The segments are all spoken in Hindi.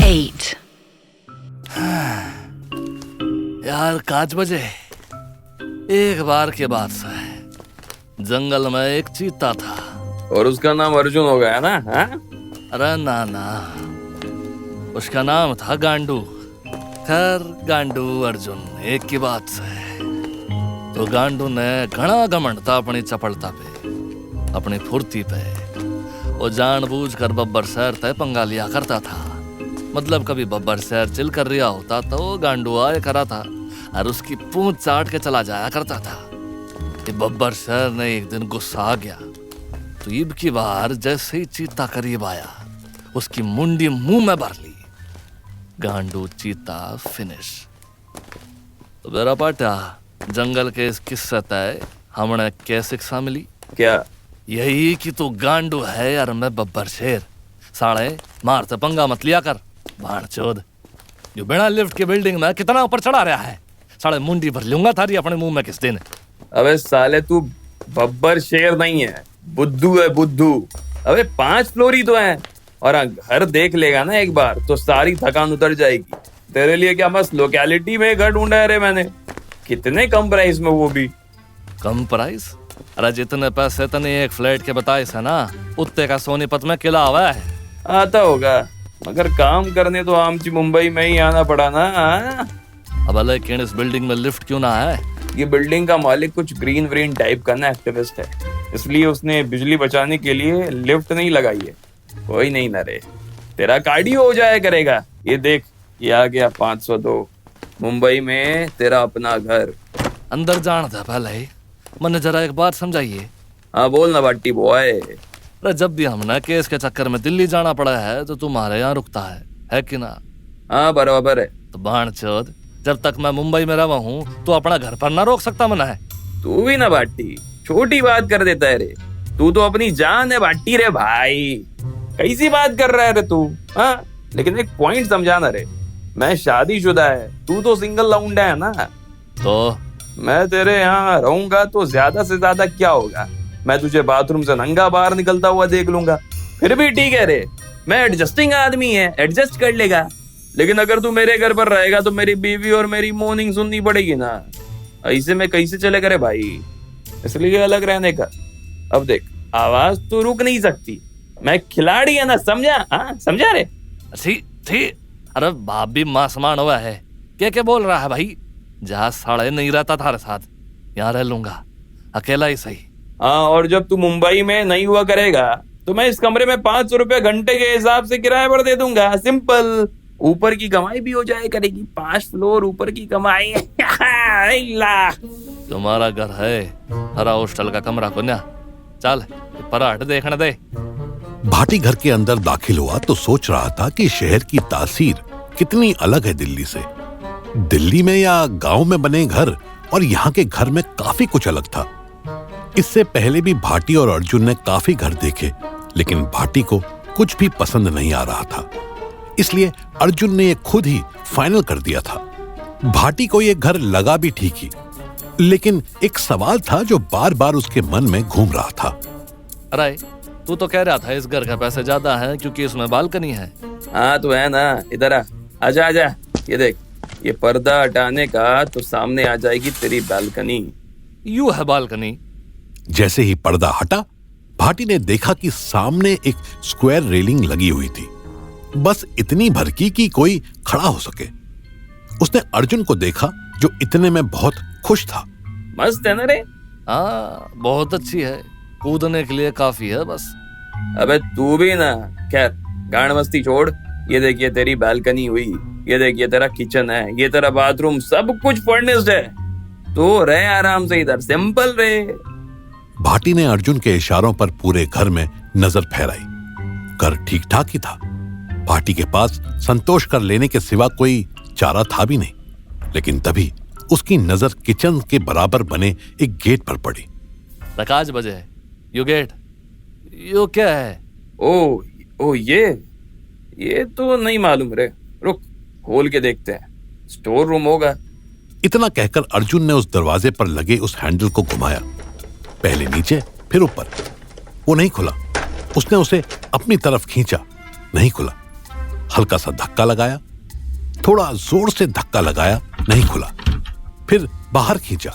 8. यार 5 बजे। एक बार की बात है, जंगल में एक चीता था। और उसका नाम अर्जुन हो गया ना? हाँ? अरे ना, उसका नाम था गांडू। खैर गांडू अर्जुन एक की बात है। तो गांडू ने घना घमंड था अपनी चपलता पे, अपनी फुर्ती पे। वो जानबूझकर बब्बर शहर तय पंगा लिया करता था। मतलब कभी बब्बर शहर चिल कर रहा होता तो गांडू आया करा था और उसकी पूंछ चाट के चला जाया करता था। कि बब्बर शहर ने एक दिन गुस्सा आ गया तो ईब की बार जैसे ही चीता करीब आया, उसकी मुंडी मुंह में भर ली। गांडू चीता फिनिश। तो मेरा पाटा, जंगल के इस किस्से तय हमने क्या शिक्षा मिली? क्या? यही कि तू गांडू है यार, मैं बब्बर शेर। साले मारते पंगा मत लिया कर। भाड़चोद, जो बिना लिफ्ट की बिल्डिंग में कितना ऊपर चढ़ा रहा है। साले मुंडी भर लूंगा थारी अपने मुंह में किस दिन। अबे साले तू बब्बर शेर नहीं है, बुद्धू है बुद्धू। अबे 5 फ्लोर ही तो है, और घर देख लेगा ना एक बार तो सारी थकान उतर जाएगी। तेरे लिए क्या मस्त लोकेलिटी में घर ढूंढा है रे मैंने। कितने कम प्राइस में, वो भी कम प्राइस? अरे जितने पैसे तने एक फ्लैट के बताए से ना, उत्ते का सोनीपत में किला हुआ है। आता होगा, मगर काम करने तो आमची मुंबई में ही आना पड़ा ना। अब लेकिन इस बिल्डिंग में लिफ्ट क्यों ना है? ये बिल्डिंग का मालिक कुछ ग्रीन व्रीन टाइप का ना एक्टिविस्ट है, इसलिए उसने बिजली बचाने के लिए लिफ्ट नहीं लगाई है। कोई नहीं ना रे, तेरा कार्डियो हो जाया करेगा। ये देख, ये आ गया 502। मुंबई में तेरा अपना घर। अंदर जान था पहले ही, मैंने जरा एक बात समझाइए। हाँ बोल ना बाटी बॉय। अरे जब भी हमने केस के चक्कर में दिल्ली जाना पड़ा है तो तुम्हारे यहाँ रुकता है कि ना? हाँ बराबर है। तो बाणचोद, जब तक मैं मुंबई में रहा हूँ तो अपना घर पर ना रोक सकता मना है। तू भी ना बाटी छोटी बात कर देता है रे। तू तो अपनी जान है बाटी रे भाई। कैसी बात कर रहा है रे तू? हाँ, लेकिन एक पॉइंट समझाना रे, मैं शादीशुदा है, तू तो सिंगल लौंडा है ना। तो मैं तेरे यहाँ रहूंगा तो ज्यादा से ज्यादा क्या होगा, मैं तुझे बाथरूम से नंगा बाहर निकलता हुआ देख लूंगा। फिर भी ठीक है रे, मैं एडजस्टिंग आदमी है, एडजस्ट कर लेगा। लेकिन अगर तू मेरे घर पर रहेगा तो मेरी बीवी और मेरी मॉर्निंग सुननी पड़ेगी ना। ऐसे में कैसे चलेगा रे भाई? इसलिए अलग रहने का। अब देख, आवाज तो रुक नहीं सकती, मैं खिलाड़ी है ना, समझा? हाँ समझा रे? थी। अरे बाप भी मां समान हुआ है, क्या बोल रहा है भाई? जहाँ साढ़े नहीं रहता थारे साथ, यहाँ रह लूंगा अकेला ही सही। हाँ, और जब तू मुंबई में नहीं हुआ करेगा तो मैं इस कमरे में 500 रुपए घंटे के हिसाब से किराया पर दे दूंगा। सिंपल। ऊपर की कमाई भी हो जाए करेगी, 5 फ्लोर ऊपर की कमाई। तुम्हारा घर है, हरा हॉस्टल का कमरा को ना। चल पराठ देखने दे। भाटी घर के अंदर दाखिल हुआ तो सोच रहा था कि शहर की तासीर कितनी अलग है दिल्ली से। दिल्ली में या गांव में बने घर और यहाँ के घर में काफी कुछ अलग था। इससे पहले भी भाटी और अर्जुन ने काफी घर देखे, लेकिन भाटी को कुछ भी पसंद नहीं आ रहा था। इसलिए अर्जुन ने ये खुद ही फाइनल कर दिया था। भाटी को ये घर लगा भी ठीक ही, लेकिन एक सवाल था जो बार बार उसके मन में घूम रहा था। अरे तू तो कह रहा था इस घर का पैसे ज्यादा है क्योंकि इसमें बालकनी है। हाँ तो है ना, इधर आ, आजा आजा। ये देख, ये पर्दा हटाने का तो सामने आ जाएगी तेरी बालकनी। यू है बालकनी। जैसे ही पर्दा हटा, भाटी ने देखा कि सामने एक स्क्वायर रेलिंग लगी हुई थी, बस इतनी भर की कि कोई खड़ा हो सके। उसने अर्जुन को देखा जो इतने में बहुत खुश था। मस्त है ना रे? हाँ बहुत अच्छी है, कूदने के लिए काफी है बस। अबे तू भी ना। खैर गांड मस्ती छोड़। ये देख, ये तेरी बालकनी हुई, ये देख, ये तेरा किचन है, ये तेरा बाथरूम, सब कुछ फर्निश्ड है। तो रहे आराम से इधर, सिंपल रे। भाटी ने अर्जुन के इशारों पर पूरे घर में नजर फेराई। घर ठीक ठाक ही था। भाटी के पास संतोष कर लेने के सिवा कोई चारा था भी नहीं। लेकिन तभी उसकी नजर किचन के बराबर बने एक गेट पर पड़ी। प्रकाश बजे, यू गेट, यू क्या है? ओ ये तो नहीं मालूम रे। रुक, खोल के देखते हैं, स्टोर रूम होगा। इतना कहकर अर्जुन ने उस दरवाजे पर लगे उस हैंडल को घुमाया, पहले नीचे फिर ऊपर। वो नहीं खुला। उसने उसे अपनी तरफ खींचा, नहीं खुला। हल्का सा धक्का लगाया, थोड़ा जोर से धक्का लगाया, नहीं खुला। फिर बाहर खींचा,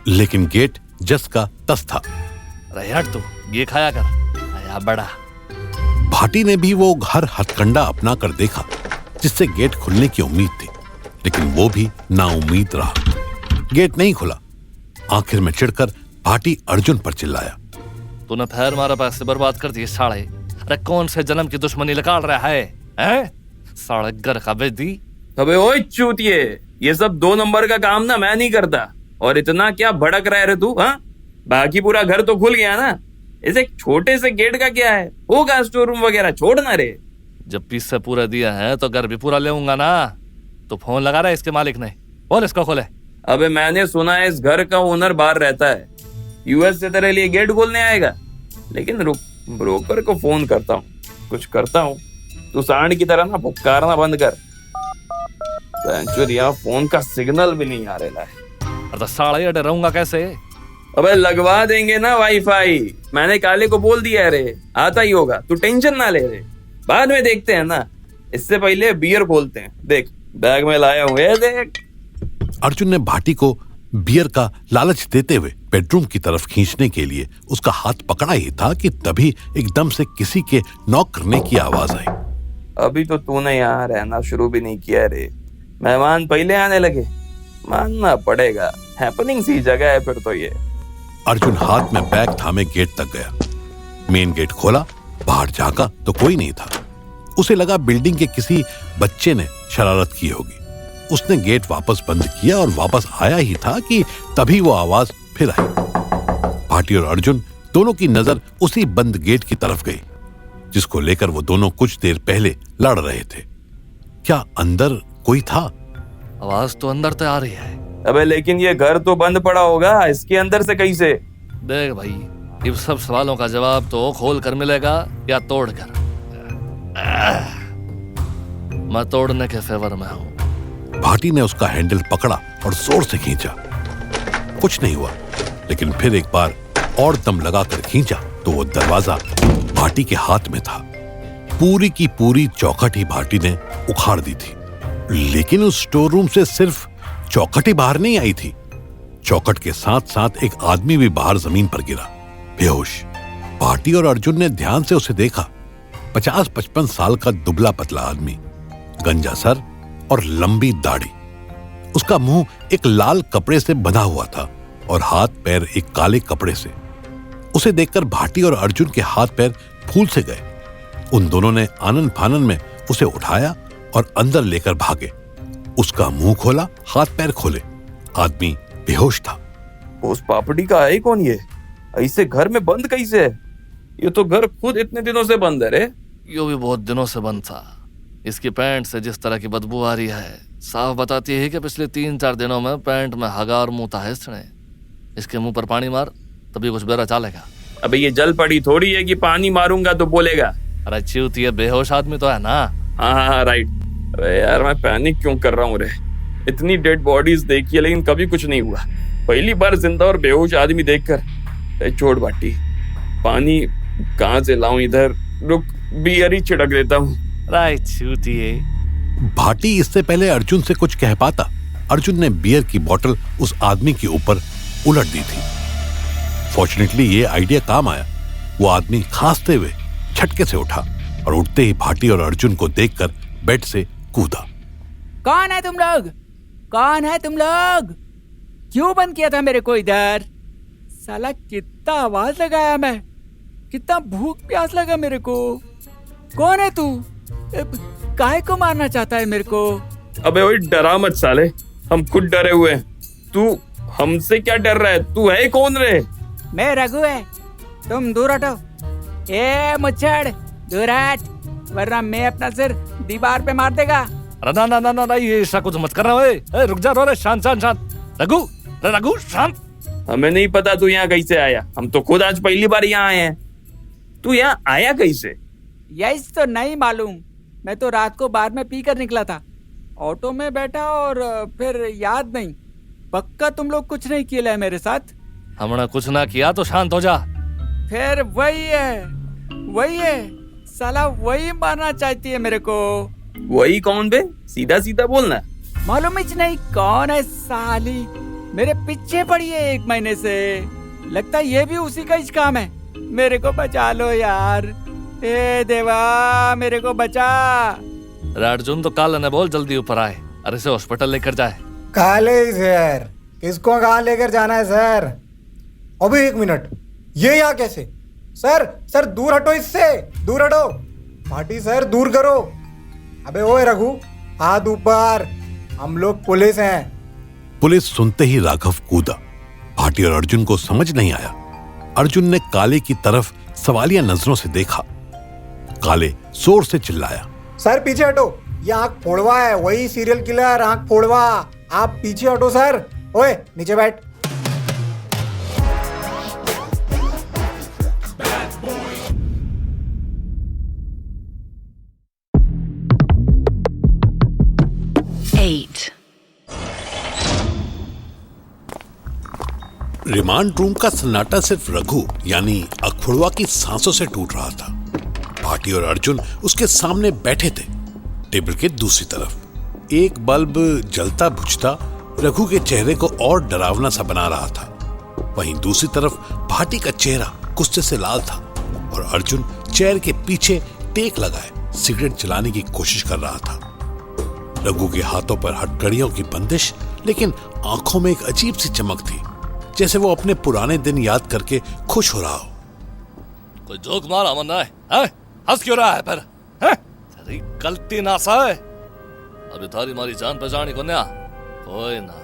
लेकिन गेट जस का तस था। अरे हट, तू ये खाया कर आया बड़ा। भाटी ने भी वो हर हथकंडा अपना कर देखा जिससे गेट खुलने की उम्मीद थी, लेकिन वो भी नाउम्मीद रहा। गेट नहीं खुला। आखिर में चिढ़कर भाटी अर्जुन पर चिल्लाया, तूने फिर हमारा पैसे बर्बाद कर दिए साले। अरे कौन से जन्म की दुश्मनी निकाल रहा है, हैं? साले घर का बेच दी। अबे ओए चूतिए, ये सब 2 नंबर का काम ना मैं नहीं करता। और इतना क्या भड़क रहा है रे तू? हाँ, बाकी पूरा घर तो खुल गया ना, इसे छोटे से गेट का क्या है? होगा स्टोर रूम वगैरह, छोड़ना रे। जब पीस से पूरा दिया है तो घर भी पूरा लेऊंगा ना। तो फोन लगा रहा है इसके मालिक ने, बोल इसको खोले। अबे मैंने सुना है इस घर का ओनर बाहर रहता है, यूएस से तेरे लिए गेट खोलने आएगा। लेकिन रुक, ब्रोकर को फोन करता हूँ, कुछ करता हूँ। तू सांड की तरह ना पुकारना बंद कर। यहाँ फोन का सिग्नल भी नहीं आ रहा है। अरे तो साले अडे रहूंगा कैसे? अबे लगवा देंगे ना वाईफाई, मैंने काले को बोल दिया है रे, आता ही होगा, तू टेंशन ना ले रे, बाद में देखते हैं ना। इससे पहले बियर खोलते हैं। देख बैग में लाया हूँ, ये देख। अर्जुन ने भाटी को बियर का लालच देते हुए बेडरूम की तरफ खींचने के लिए उसका हाथ पकड़ा ही था कि तभी एकदम से किसी के नॉक करने की आवाज आई। अभी तो तूने यहाँ रहना शुरू भी नहीं किया रे, मेहमान पहले आने लगे। मानना पड़ेगा, हैपनिंग सी जगह है फिर तो ये। अर्जुन हाथ में बैग थामे गेट तक गया। मेन गेट खोला, बाहर झांका तो कोई नहीं था। उसे लगा बिल्डिंग के किसी बच्चे ने शरारत की होगी। उसने गेट वापस बंद किया और वापस आया ही था कि तभी वो आवाज फिर आई। भाटी और अर्जुन दोनों की नजर उसी बंद गेट की तरफ गई जिसको लेकर वो दोनों कुछ देर पहले लड़ रहे थे। क्या अंदर कोई था? आवाज तो अंदर से आ रही है। अबे लेकिन ये घर तो बंद पड़ा होगा, इसके अंदर से कैसे? देख भाई, इन सब सवालों का जवाब तो खोल कर मिलेगा या तोड़ कर। मैं तोड़ने के फेवर में हूँ। भाटी ने उसका हैंडल पकड़ा और जोर से खींचा। कुछ नहीं हुआ, लेकिन फिर एक बार और दम लगाकर खींचा तो वो दरवाजा भाटी के हाथ में था। पूरी की पूरी चौखट ही भाटी ने उखाड़ दी थी, लेकिन उस स्टोर रूम से सिर्फ चौखट ही बाहर नहीं आई थी। चौखट के साथ साथ एक आदमी भी बाहर जमीन पर गिरा, बेहोश। भाटी और अर्जुन ने ध्यान से उसे देखा। 50-55 साल का दुबला पतला आदमी, गंजा सर और लंबी दाढ़ी। उसका मुंह एक लाल कपड़े से बंधा हुआ था और हाथ पैर एक काले कपड़े से। उसे देखकर भाटी और अर्जुन के हाथ पैर फूल से गए। उन दोनों ने आनन फानन में उसे उठाया और अंदर लेकर भागे। उसका मुंह खोला, हाथ पैर खोले, आदमी बेहोश था। उस पापड़ी का है कौन ये? ऐसे घर में बंद कैसे है? ये तो घर खुद इतने दिनों से बंद है रे। यो भी बहुत दिनों से बंद था। इसकी पैंट से जिस तरह की बदबू आ रही है, साफ बताती है कि पिछले 3-4 दिनों में पैंट में हगा और मुंह था है इसने। इसके मुंह पर पानी मार, तभी कुछ बेरा चालेगा। अबे ये जल पड़ी थोड़ी है कि पानी मारूंगा तो बोलेगा। अरे च्यूती, ये बेहोश आदमी तो है ना। हाँ राइट। अरे यार मैं पैनिक क्यों कर रहा हूँ रे? इतनी डेड बॉडीज देखी है लेकिन कभी कुछ नहीं हुआ। पहली बार जिंदा और बेहोश आदमी देखकर छोड़ बाटी। पानी कहाँ से लाऊं इधर? रुक, बियर ही छिड़क देता हूँ। राइट च्यूती। भाटी इससे पहले अर्जुन से कुछ कह पाता, अर्जुन ने बियर की बोतल उस आदमी के ऊपर उलट दी थी। फॉर्चुनेटली ये आइडिया काम आया। वो आदमी खांसते हुए झटके से उठा और उठते ही भाटी और अर्जुन को देखकर बेड से कूदा। कौन है तुम लोग? कौन है तुम लोग? क्यों बंद किया था मेरे को इधर? साला कितना आवाज लगाया मैं, कितना भूख प्यास लगा मेरे को। कौन है तू? काहे को मारना चाहता है मेरे को? अबे ओए डरा मत साले, हम खुद डरे हुए हैं। तू हमसे क्या डर रहा है? तू है कौन रे? मैं रघु है, तुम दूर हटो। ए मुच्छड़, दूर हट, वरना मैं अपना सिर दीवार पे मार देगा। अरे ना ना ना ना, ये ऐसा कुछ मत कर रहा है। रुक जा, रो शांत शांत शांत। रघु, रघु शांत। हमें नहीं पता तू यहाँ कैसे आया, हम तो खुद आज पहली बार यहाँ आए हैं। तू यहाँ आया कैसे? यही तो नहीं मालूम। मैं तो रात को बार में पी कर निकला था, ऑटो में बैठा और फिर याद नहीं। पक्का तुम लोग कुछ नहीं किया है मेरे साथ? हमने कुछ ना किया तो शांत हो जा। फिर वही है साला वही मारना चाहती है मेरे को। वही कौन बे? सीधा सीधा बोलना। मालूम ही नहीं कौन है साली, मेरे पीछे पड़ी है 1 महीने से। लगता है ये भी उसी का ही काम है। मेरे को बचा लो यार, ए देवा मेरे को बचा। अरे अर्जुन तो काले ने बोल जल्दी ऊपर आए, अरे इसे हॉस्पिटल लेकर जाए। काले सर, किसको कहाँ लेकर जाना है सर? अभी 1 मिनट, ये यहाँ कैसे? सर सर दूर हटो, इससे दूर हटो। पार्टी सर दूर करो। अबे ओए रघु, हाथ ऊपर, हम लोग पुलिस हैं। पुलिस सुनते ही राघव कूदा। भाटी और अर्जुन को समझ नहीं आया। अर्जुन ने काले की तरफ सवालिया नजरों से देखा। काले जोर से चिल्लाया, सर पीछे हटो, ये आंख फोड़वा है, वही सीरियल किलर आंख फोड़वा। आप पीछे हटो सर। ओए नीचे बैठ। रिमांड रूम का सन्नाटा सिर्फ रघु यानी अखफुड़वा की सांसों से टूट रहा था। भाटी और अर्जुन उसके सामने बैठे थे। टेबल के दूसरी तरफ एक बल्ब जलता बुझता रघु के चेहरे को और डरावना सा बना रहा था। वहीं दूसरी तरफ भाटी का चेहरा गुस्से से लाल था और अर्जुन चेयर के पीछे टेक लगाए सिगरेट जलाने की कोशिश कर रहा था। रघु के हाथों पर हथकड़ियों की बंदिश, लेकिन आंखों में एक अजीब सी चमक थी, जैसे वो अपने पुराने दिन याद करके खुश हो रहा हो। कोई जोक मारा मन्ना है? हंस क्यों रहा है पर? तेरी गलती ना सा है। अभी थारी मारी जान पहचानी को नया कोई ना।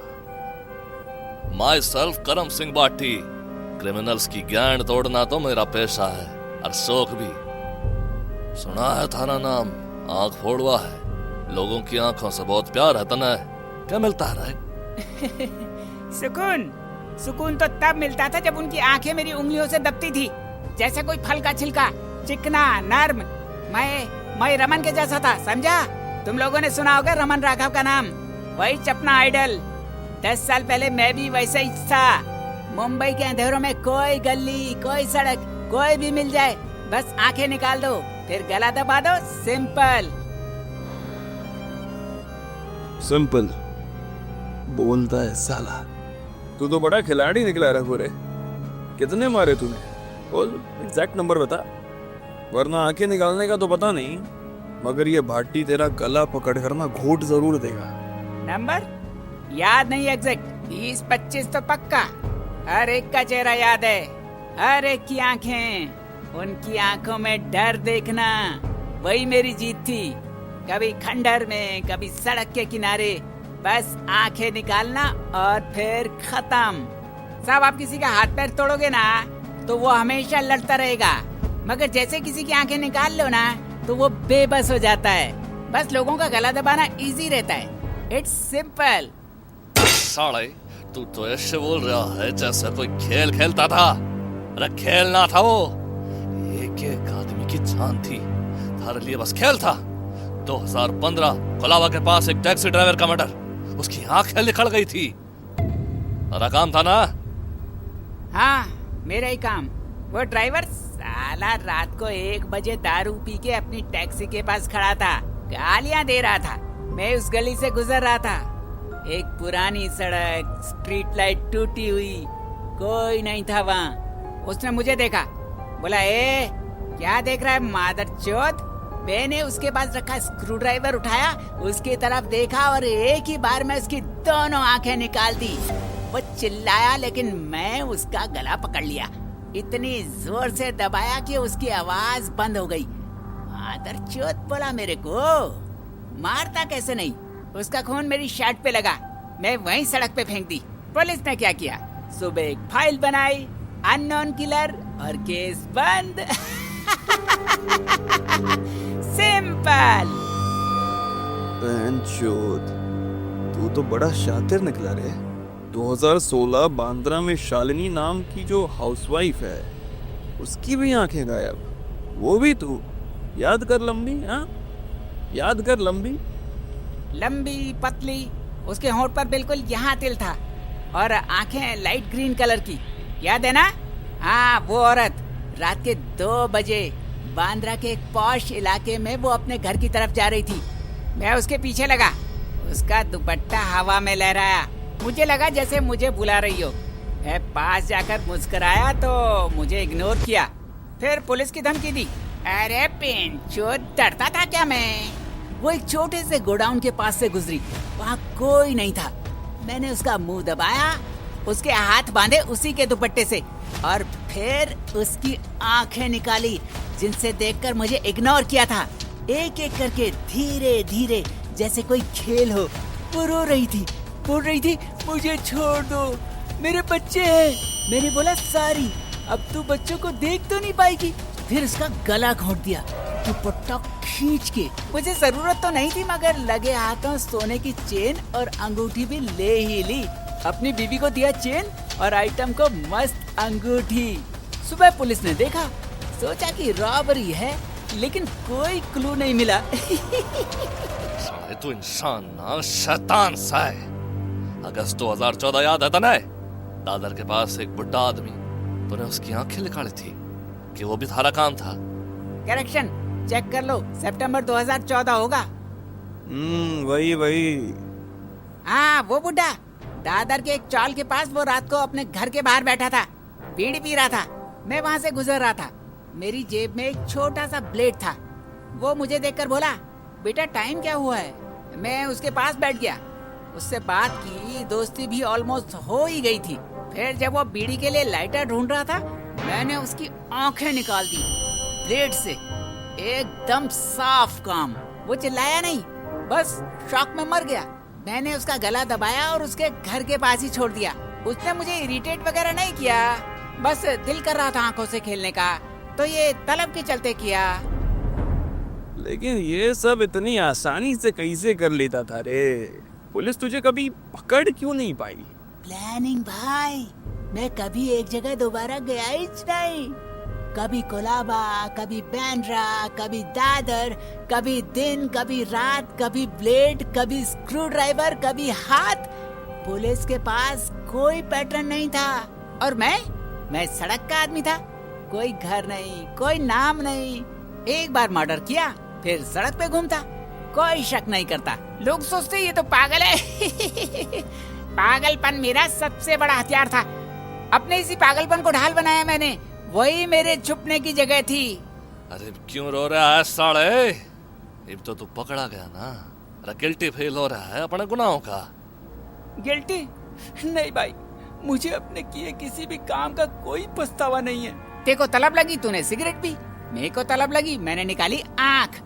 माई सेल्फ करम सिंह भाटी। क्रिमिनल्स की गैंग तोड़ना तो मेरा पेशा है और शौक भी। सुना है थारा नाम आंख फोड़वा है। लोगों की आंखों से बहुत प्यार है तना। क्या मिलता है? सुकून तो तब मिलता था जब उनकी आंखें मेरी उंगलियों से दबती थी, जैसे कोई फल का छिलका, चिकना नर्म। मैं रमन के जैसा था, समझा? तुम लोगों ने सुना होगा रमन राघव का नाम, वही चपना आइडल। 10 साल पहले मैं भी वैसा ही था। मुंबई के अंधेरों में कोई गली, कोई सड़क, कोई भी मिल जाए, बस आंखें निकाल दो, फिर गला दबा दो। सिंपल सिंपल बोलता है साला। तू तो बड़ा खिलाड़ी निकला रघु रे। कितने मारे तूने? बोल एग्जैक्ट नंबर बता, वरना आंखें निकालने का तो पता नहीं, मगर ये भाटी तेरा गला पकड़ कर ना घोट जरूर देगा। नंबर याद नहीं एग्जैक्ट, 20-25 तो पक्का। हर एक का चेहरा याद है, हर एक की आंखें। उनकी आंखों में डर देखना, वही मेरी जीत थी। कभी खंडहर में, कभी सड़क के किनारे, बस आंखें निकालना और फिर खत्म। साहब आप किसी का हाथ पैर तोड़ोगे ना तो वो हमेशा लड़ता रहेगा, मगर जैसे किसी की आंखें निकाल लो ना तो वो बेबस हो जाता है। बस लोगों का गला दबाना इजी रहता है। It's simple. साले तू तो ऐसे बोल रहा है जैसे कोई खेल खेलता था। अरे खेल ना था वो, एक एक आदमी की जान थी। थारे लिए बस खेल था। 2015 कोलाबा के पास एक टैक्सी ड्राइवर का मर्डर, उसकी आंखें निकल गई थी। तेरा काम था ना? हाँ मेरा ही काम। वो ड्राइवर साला रात को 1 बजे दारू पी के अपनी टैक्सी के पास खड़ा था, गालियां दे रहा था। मैं उस गली से गुजर रहा था, एक पुरानी सड़क, स्ट्रीट लाइट टूटी हुई, कोई नहीं था वहाँ। उसने मुझे देखा, बोला ए क्या देख रहा है मादरचोद। मैंने उसके पास रखा स्क्रू ड्राइवर उठाया, उसकी तरफ देखा और एक ही बार में उसकी दोनों आंखें निकाल दी। वो चिल्लाया लेकिन मैं उसका गला पकड़ लिया, इतनी जोर से दबाया कि उसकी आवाज बंद हो गई। मादरचोद बोला मेरे को, मारता कैसे नहीं। उसका खून मेरी शर्ट पे लगा, मैं वहीं सड़क पे फेंक दी। पुलिस ने क्या किया, सुबह एक फाइल बनाई, अननोन किलर, और केस बंद। सिंपल। तू तो बड़ा शातिर निकला रे। 2016 बांद्रा में शालिनी नाम की जो हाउसवाइफ है, उसकी भी आंखें गायब, वो भी तू। याद कर लंबी, हाँ याद कर लंबी लंबी पतली, उसके होंठ पर बिल्कुल यहाँ तिल था और आंखें लाइट ग्रीन कलर की, याद है ना? हाँ वो औरत रात के 2 बजे बांद्रा के एक पॉश इलाके में वो अपने घर की तरफ जा रही थी। मैं उसके पीछे लगा। उसका दुपट्टा हवा में लहराया। मुझे लगा जैसे मुझे बुला रही हो। मैं पास जाकर मुस्कुराया तो मुझे इग्नोर किया। फिर पुलिस की धमकी दी। अरे पिंचो, डरता था क्या मैं? वो एक छोटे से गोडाउन के पास से गुजरी। वहाँ कोई नहीं था। मैंने उसका मुंह दबाया, उसके हाथ बांधे उसी के दुपट्टे से, और फिर उसकी आंखें निकाली जिनसे देखकर मुझे इग्नोर किया था। एक एक करके धीरे धीरे, जैसे कोई खेल हो। वो रो रही थी, बोल रही थी मुझे छोड़ दो, मेरे बच्चे हैं। मैंने बोला सॉरी, अब तू बच्चों को देख तो नहीं पाएगी। फिर उसका गला घोंट दिया दुपट्टा खींच के। मुझे जरूरत तो नहीं थी, मगर लगे हाथों सोने की चेन और अंगूठी भी ले ही ली। अपनी बीवी को दिया चेन और आइटम को मस्त अंगूठी। सुबह पुलिस ने देखा, सोचा कि रॉबरी है, लेकिन कोई क्लू नहीं मिला। साले तू इंसान ना शैतान सा है। अगस्त 2014 याद है तने? दादर के पास एक बुढ़ा आदमी, तूने उसकी आंखें निकाली थी कि वो भी थारा काम था। करेक्शन चेक कर लो, सितंबर 2014 होगा। वही। हाँ, वो बुढ़ा दादर के एक चौल के पास वो रात को अपने घर के बाहर बैठा था, बीड़ी पी रहा था। मैं वहाँ से गुजर रहा था। मेरी जेब में एक छोटा सा ब्लेड था। वो मुझे देखकर बोला, बेटा टाइम क्या हुआ है? मैं उसके पास बैठ गया, उससे बात की। दोस्ती भी ऑलमोस्ट हो ही गई थी। फिर जब वो बीड़ी के लिए लाइटर ढूंढ रहा था, मैंने उसकी आंखें निकाल दी ब्लेड से। एकदम साफ काम। वो चिल्लाया नहीं, बस शॉक में मर गया। मैंने उसका गला दबाया और उसके घर के पास ही छोड़ दिया। उसने मुझे इरिटेट वगैरह नहीं किया, बस दिल कर रहा था आंखों से खेलने का, तो ये तलब के चलते किया। लेकिन ये सब इतनी आसानी से कैसे कर लेता था रे? पुलिस तुझे कभी पकड़ क्यों नहीं पाई? प्लानिंग भाई। मैं कभी एक जगह दोबारा गया ही नहीं। कभी कोलाबा, कभी बांद्रा, कभी दादर, कभी दिन, कभी रात, कभी ब्लेड, कभी स्क्रू ड्राइवर, कभी हाथ। पुलिस के पास कोई पैटर्न नहीं था। और मैं सड़क का आदमी था। कोई घर नहीं, कोई नाम नहीं। एक बार मर्डर किया, फिर सड़क पे घूमता, कोई शक नहीं करता। लोग सोचते ये तो पागल है। पागलपन मेरा सबसे बड़ा हथियार था। अपने इसी पागलपन को ढाल बनाया मैंने। वही मेरे छुपने की जगह थी। अरे क्यों रो रहा है साले? अब तो तू पकड़ा गया ना। अरे गिल्टी फील हो रहा है अपने गुनाहों का? गिल्टी? नहीं भाई, मुझे अपने किए किसी भी काम का कोई पछतावा नहीं है। तेको तलब लगी, तूने सिगरेट पी। मेरे को तलब लगी, मैंने निकाली आँख।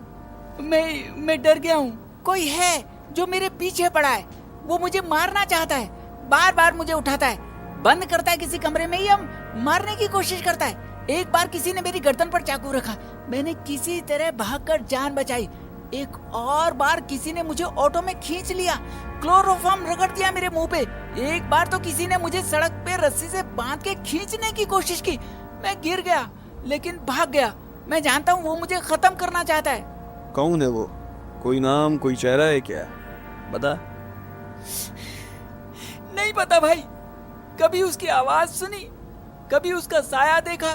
मैं डर गया हूँ। कोई है जो मेरे पीछे पड़ा है। वो मुझे मारना चाहता है, बार बार मुझे उठाता है, बंद करता है किसी कमरे में या मारने की कोशिश करता है। एक बार किसी ने मेरी गर्दन पर चाकू रखा, मैंने किसी तरह भागकर जान बचाई। एक और बार किसी ने मुझे ऑटो में खींच लिया, क्लोरोफॉर्म रगड़ दिया मेरे मुंह पे। एक बार तो किसी ने मुझे सड़क पे रस्सी से बांध के खींचने की कोशिश की। मैं गिर गया, लेकिन भाग गया। मैं जानता हूँ वो मुझे खत्म करना चाहता है। कौन है वो? कोई नाम, कोई चेहरा है क्या? बता। नहीं पता भाई। कभी उसकी आवाज सुनी, कभी उसका साया देखा।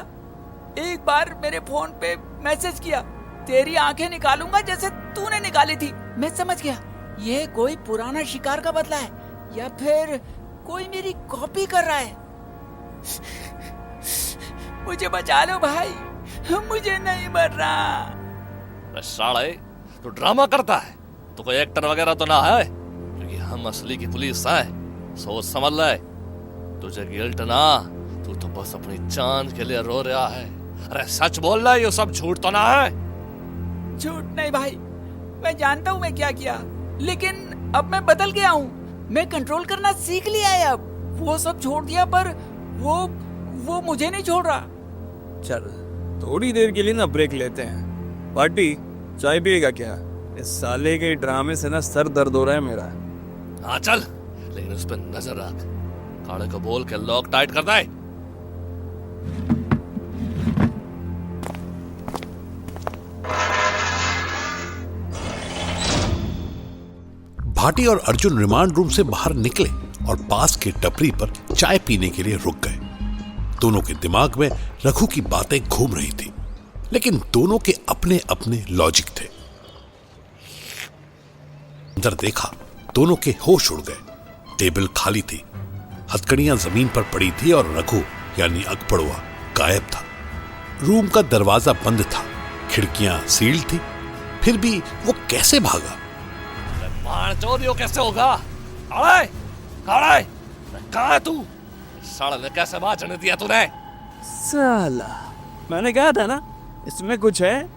एक बार मेरे फोन पे मैसेज किया, तेरी आंखें निकालूंगा जैसे तूने निकाली थी। मैं समझ गया ये कोई पुराना शिकार का बदला है, या फिर कोई मेरी कॉपी कर रहा है। मुझे बचा लो भाई, मुझे नहीं मरना। अरे साले, तू ड्रामा करता है? तो कोई एक्टर वगैरह तो ना है? क्योंकि हम असली की पुलिस है। सोच समझ ले, तुझे गिल्ट ना, तू तो बस अपनी जान के लिए रो रहा है। अरे सच बोल रहा है, ये सब झूठ तो ना है? झूठ नहीं भाई, मैं जानता हूँ मैं क्या किया, लेकिन अब मैं बदल गया हूँ। मैं कंट्रोल करना सीख लिया है। अब वो सब छोड़ दिया, पर वो मुझे नहीं छोड़ रहा। चल थोड़ी देर के लिए ना ब्रेक लेते हैं। पार्टी चाय पिएगा क्या? इस साले के ड्रामे से ना सर दर्द हो रहा है मेरा। हाँ चल, लेकिन उस पर नजर रख। काले को बोल के लॉक टाइट कर दे। भाटी और अर्जुन रिमांड रूम से बाहर निकले और पास की टपरी पर चाय पीने के लिए रुक गए। दोनों के दिमाग में रघु की बातें घूम रही थी। लेकिन दोनों के अपने अपने लॉजिक थे। अंदर देखा, दोनों के होश उड़ गए। टेबल खाली थी, हथकड़ियां जमीन पर पड़ी थी और रघु यानी अकपड़ुआ गायब था। रूम का दरवाजा बंद था, खिड़कियां सील थी, फिर भी वो कैसे भागा? मार चोरियो कैसे होगा? अरे अरे कहाँ है तू? साले कैसे बाजने दिया तूने? साला, मैंने कहा था ना इसमें कुछ है।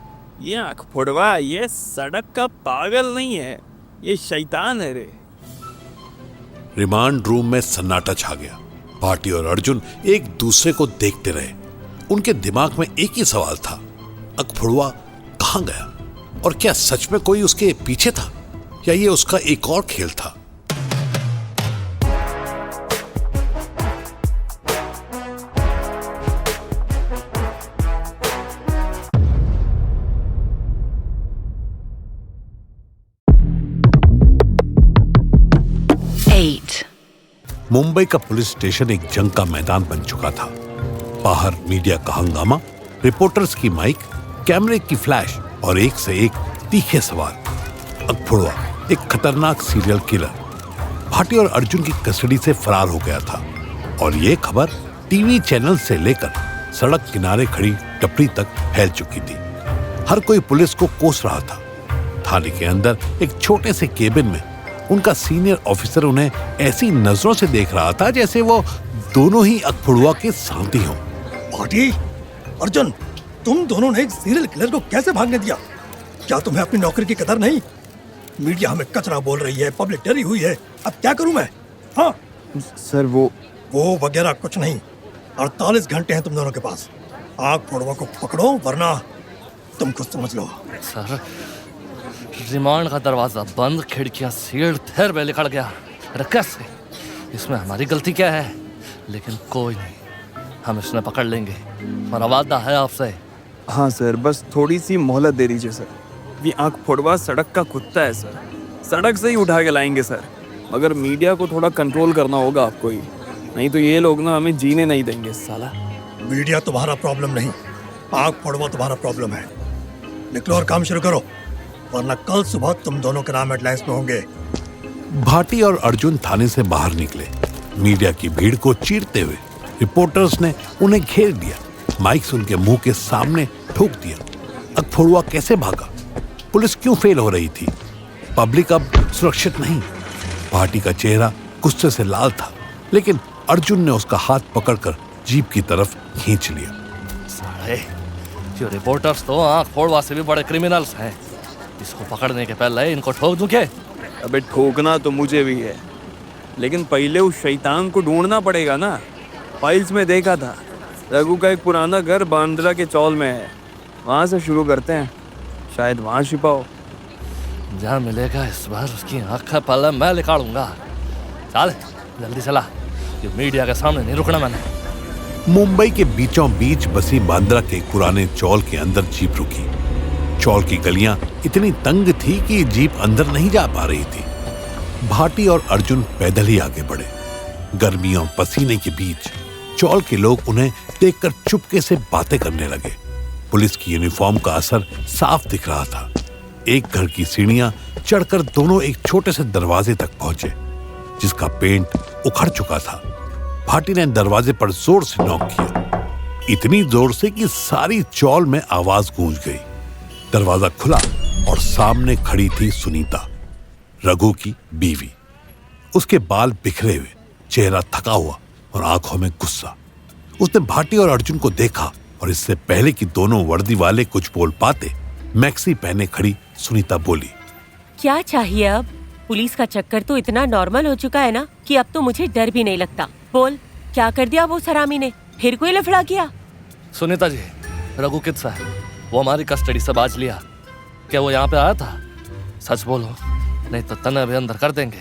ये आंख फोड़वा ये सड़क का पागल नहीं है, ये शैतान है रे। रिमांड रूम में सन्नाटा छा गया। भाटी और अर्जुन एक दूसरे को देखते रहे। उनके दिमाग में एक ही सवाल था, अकफुड़वा कहाँ गया? और क्या सच में कोई उसके पीछे था या ये उसका एक और खेल था? मुंबई का पुलिस स्टेशन एक जंग का मैदान बन चुका था। बाहर मीडिया का हंगामा, रिपोर्टर्स की माइक, कैमरे की फ्लैश और एक से एक तीखे सवाल। अकफुड़वा एक खतरनाक सीरियल किलर भाटी और अर्जुन की कस्टडी से फरार हो गया था और ये खबर टीवी चैनल से लेकर सड़क किनारे खड़ी टपरी तक फैल चुकी थी। हर कोई पुलिस को कोस रहा था। थाने के अंदर एक छोटे से केबिन में उनका सीनियर ऑफिसर उन्हें ऐसी नजरों से देख रहा था जैसे वो दोनों ही अकफुड़वा के साथी हों। भाटी, अर्जुन, तुम दोनों ने एक सीरियल किलर को कैसे भागने दिया? क्या तुम्हें अपनी नौकरी की कदर नहीं? मीडिया हमें कचरा बोल रही है, पब्लिक डरी हुई है, अब क्या करूं मैं? हाँ सर वो वगैरह कुछ नहीं। 48 घंटे हैं तुम दोनों के पास। आग फोड़वा को पकड़ो वरना तुम कुछ समझ लो। सर, रिमांड का दरवाजा बंद, खिड़कियां सील्ड, फिर मैं निकल गया। अरे कैसे? इसमें हमारी गलती क्या है? लेकिन कोई नहीं, हम इसने पकड़ लेंगे। हमारा वादा है आपसे। हाँ सर, बस थोड़ी सी मोहलत दे दीजिए सर। ये आंख फोड़वा सड़क का कुत्ता है सर, सड़क से ही उठा के लाएंगे सर। मगर मीडिया को थोड़ा कंट्रोल करना होगा आपको ही, नहीं तो ये लोग ना हमें जीने नहीं देंगे। साला मीडिया तुम्हारा प्रॉब्लम नहीं, आग फोड़वा तुम्हारा प्रॉब्लम है। निकलो और काम शुरू करो, वरना कल सुबह तुम दोनों के नाम हेडलाइंस में होंगे। भाटी और अर्जुन थाने से बाहर निकले। मीडिया की भीड़ को चीरते हुए रिपोर्टर्स ने उन्हें घेर दिया। माइक्स उनके मुंह के सामने ठोक दिया। अकफुड़वा कैसे भागा? पुलिस क्यों फेल हो रही थी? पब्लिक अब सुरक्षित नहीं। भाटी का चेहरा गुस्से से लाल था, लेकिन अर्जुन ने उसका हाथ पकड़कर जीप की तरफ खींच लिया। साले, ये रिपोर्टर्स तो आंख फोड़वा से भी बड़े क्रिमिनल्स हैं। इसको पकड़ने के पहले इनको ठोक दूं क्या? अबे ठोकना तो मुझे भी है, लेकिन पहले उस शैतान को ढूंढना पड़ेगा ना। फाइल्स में देखा था रघु का एक पुराना घर बांद्रा के चौल में है, वहाँ से शुरू करते हैं, शायद वहाँ छिपा हो। जहाँ मिलेगा इस बार उसकी आँख का पल्ला मैं निकालूंगा। चल जल्दी चला, ये मीडिया के सामने नहीं रुकना मैंने। मुंबई के बीचों बीच बसी बांद्रा के पुराने चौल के अंदर जीप रुकी। चौल की गलियां इतनी तंग थी कि जीप अंदर नहीं जा पा रही थी। भाटी और अर्जुन पैदल ही आगे बढ़े। गर्मी और पसीने के बीच चौल के लोग उन्हें देखकर चुपके से बातें करने लगे। पुलिस की यूनिफॉर्म का असर साफ दिख रहा था। एक घर की सीढ़ियां चढ़कर दोनों एक छोटे से दरवाजे तक पहुंचे, जिसका पेंट उखड़ चुका था। भाटी ने दरवाजे पर जोर से नॉक किया, इतनी जोर से कि सारी चौल में आवाज गूंज गई। दरवाजा खुला और सामने खड़ी थी सुनीता, रघु की बीवी। उसके बाल बिखरे हुए, चेहरा थका हुआ और आंखों में गुस्सा। उसने भाटी और अर्जुन को देखा और इससे पहले कि दोनों वर्दी वाले कुछ बोल पाते, मैक्सी पहने खड़ी सुनीता बोली, क्या चाहिए अब? पुलिस का चक्कर तो इतना नॉर्मल हो चुका है ना कि अब तो मुझे डर भी नहीं लगता। बोल, क्या कर दिया वो सरामी ने? फिर कोई लफड़ा किया? सुनीता जी, रघु किस्सा है, वो हमारी कस्टडी से बाज लिया। क्या वो यहाँ पे आया था? सच बोलो, नहीं तो तने भी अंदर कर देंगे।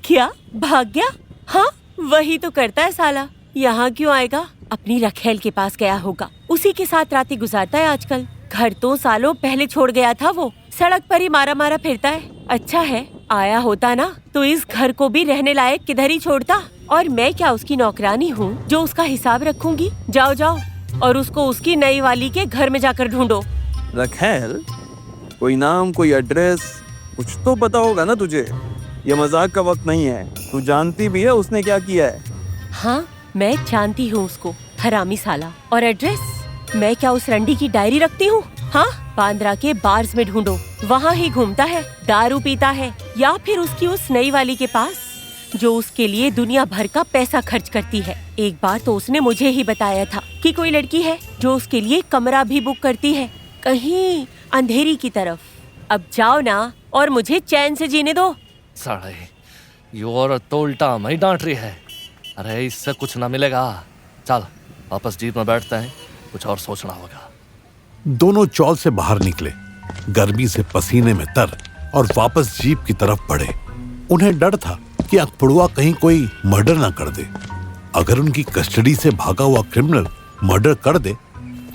क्या भाग गया? हाँ, वही तो करता है साला। यहाँ क्यों आएगा? अपनी रखेल के पास गया होगा, उसी के साथ रातें गुजारता है आजकल। घर तो सालों पहले छोड़ गया था वो, सड़क पर ही मारा मारा फिरता है। अच्छा है आया होता ना तो इस घर को भी रहने लायक किधर ही छोड़ता। और मैं क्या उसकी नौकरानी हूँ जो उसका हिसाब रखूंगी? जाओ जाओ, और उसको उसकी नई वाली के घर में जाकर ढूंढो। रखेल, कोई नाम, कोई एड्रेस, कुछ तो पता होगा ना तुझे। ये मजाक का वक्त नहीं है, तू जानती भी है उसने क्या किया है। हाँ, मैं जानती हूँ उसको, हरामी साला। और एड्रेस? मैं क्या उस रंडी की डायरी रखती हूँ? हाँ, बांद्रा के बार्स में ढूंढो, वहाँ ही घूमता है, दारू पीता है, या फिर उसकी उस नई वाली के पास जो उसके लिए दुनिया भर का पैसा खर्च करती है। एक बार तो उसने मुझे ही बताया था कि कोई लड़की है जो उसके लिए कमरा भी बुक करती है, कहीं अंधेरी की तरफ। अब जाओ ना और मुझे चैन से जीने दो। साढ़े ये औरत तो उल्टा हमें ही डांट रही है। अरे इससे कुछ ना मिलेगा। चल वापस जीप में बैठते हैं, कुछ और सोचना होगा। दोनों चौल से बाहर निकले, गर्मी से पसीने में तर, और वापस जीप की तरफ बढ़े। उन्हें डर था कि अकपड़ुआ कहीं कोई मर्डर ना कर दे। अगर उनकी कस्टडी से भागा हुआ क्रिमिनल मर्डर कर दे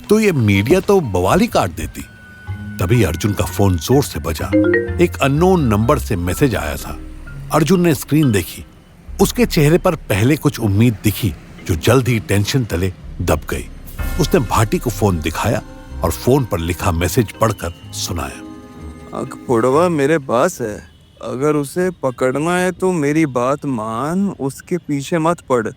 तो ये मीडिया तो बवाल ही काट देती। तभी अर्जुन का फोन जोर से बजा। एक अननोन नंबर से मैसेज आया था। अर्जुन ने स्क्रीन देखी। उसके चेहरे पर पहले कुछ उम्मीद दिखी जो जल्द ही टेंशन तले दब गई। उसने भाटी को फोन दिखाया और फोन पर लिखा मैसेज पढ़कर सुनाया। अकपड़वा मेरे पास है, अगर उसे पकड़ना है तो मेरी बात मान, उसके पीछे मत पड़।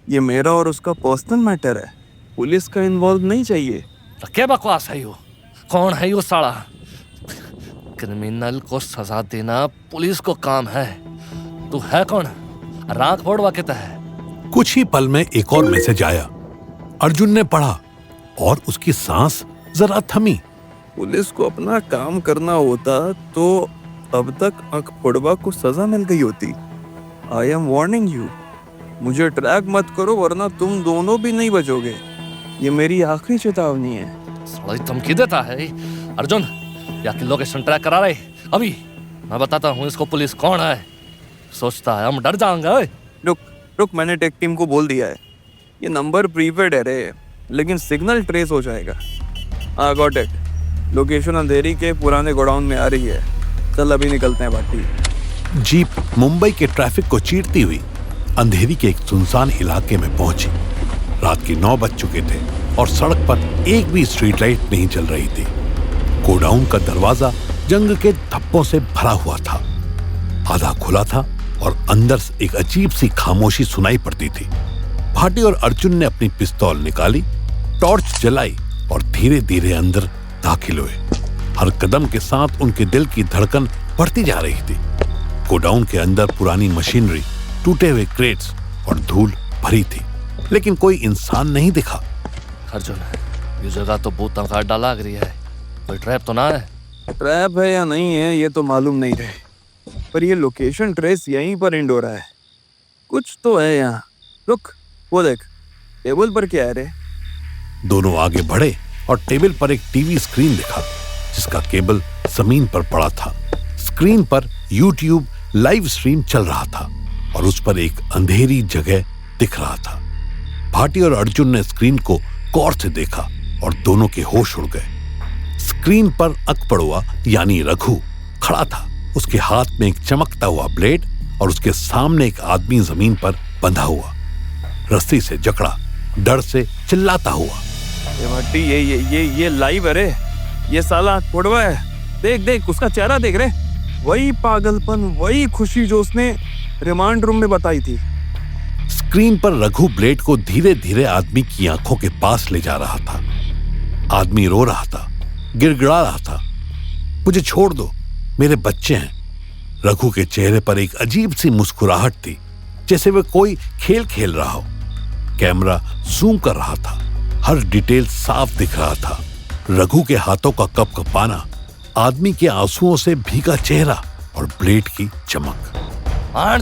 ये मेरा और उसका पर्सनल मैटर है, पुलिस का इन्वॉल्व नहीं चाहिए। क्या बकवास है यो? कौन है यो साला? क्रिमिनल को सजा देना पुलिस को काम है। तू है कौन? राख फोड़वा कहता है। कुछ ही पल में एक और मैसेज आया। अर्जुन ने पढ़ा और उसकी सांस जरा थमी। पुलिस को अपना काम करना होता तो अब तक अकपड़वा को सजा मिल गई होती। आई एम वार्निंग यू, मुझे ट्रैक मत करो वरना तुम दोनों भी नहीं बचोगे। ये मेरी आखिरी चेतावनी है। साला धमकी देता है। अर्जुन या कि लोकेशन ट्रैक करा रहे अभी। मैं बताता हूँ इसको पुलिस कौन है। सोचता है हम डर जाएंगे। रुक, मैंने टेक टीम को बोल दिया है। ये नंबर प्रीपेड है रे, लेकिन सिग्नल ट्रेस हो जाएगा। हाँ गॉट इट, लोकेशन अंधेरी के पुराने गोडाउन में आ रही है। चल अभी निकलते हैं भाटी। जीप मुंबई के ट्रैफिक को चीरती हुई अंधेरी के एक सुनसान इलाके में पहुंची। रात के 9 बज चुके थे और सड़क पर एक भी स्ट्रीट लाइट नहीं जल रही थी। गोडाउन का दरवाजा जंग के धब्बों से भरा हुआ था, आधा खुला था और अंदर से एक अजीब सी खामोशी सुनाई पड़ती थी। भाटी और अर्जुन ने अपनी पिस्तौल निकाली, टॉर्च जलाई और धीरे धीरे अंदर दाखिल हुए। हर कदम के साथ उनके दिल की धड़कन बढ़ती जा रही थी। गोडाउन के अंदर पुरानी मशीनरी, टूटे हुए क्रेट्स और धूल भरी थी, लेकिन कोई इंसान नहीं दिखा। अर्जुन ये जगह तो भूतों का अड्डा लग रही है। कोई ट्रैप तो ना है? ट्रैप है या नहीं है ये तो मालूम नहीं रहे, पर ये लोकेशन ट्रेस यहीं पर एंड हो रहा है। कुछ तो है यहाँ। रुक, वो देख, टेबल पर क्या है रे? दोनों आगे बढ़े और टेबल पर एक टीवी स्क्रीन दिखा जिसका केबल जमीन पर पड़ा था। स्क्रीन पर यूट्यूब लाइव स्ट्रीम चल रहा था और उस पर एक अंधेरी जगह दिख रहा था। भाटी और अर्जुन ने स्क्रीन को गौर से देखा और दोनों के होश उड़ गए। स्क्रीन पर अकपड़ुआ यानी रघु खड़ा था। उसके हाथ में एक चमकता हुआ ब्लेड और उसके सामने एक आदमी जमीन पर बंधा हुआ, रस्सी से जकड़ा, डर से चिल्लाता हुआ। ये भट्टी, ये लाइव है रे। ये साला अकपड़वा है। देख उसका चेहरा देख रे। वही पागलपन, वही खुशी जो उसने रिमांड रूम में बताई थी। स्क्रीन पर रघु ब्लेड को धीरे धीरे आदमी की आंखों के पास ले जा रहा था। आदमी रो रहा था, गिड़गिड़ा रहा था। मुझे छोड़ दो, मेरे बच्चे हैं। रघु के चेहरे पर एक अजीब सी मुस्कुराहट थी, जैसे वह कोई खेल खेल रहा हो। कैमरा जूम कर रहा था, हर डिटेल साफ दिख रहा था। रघु के हाथों का कपकपाना, आदमी के आंसुओं से भीगा चेहरा और ब्लेड की चमक।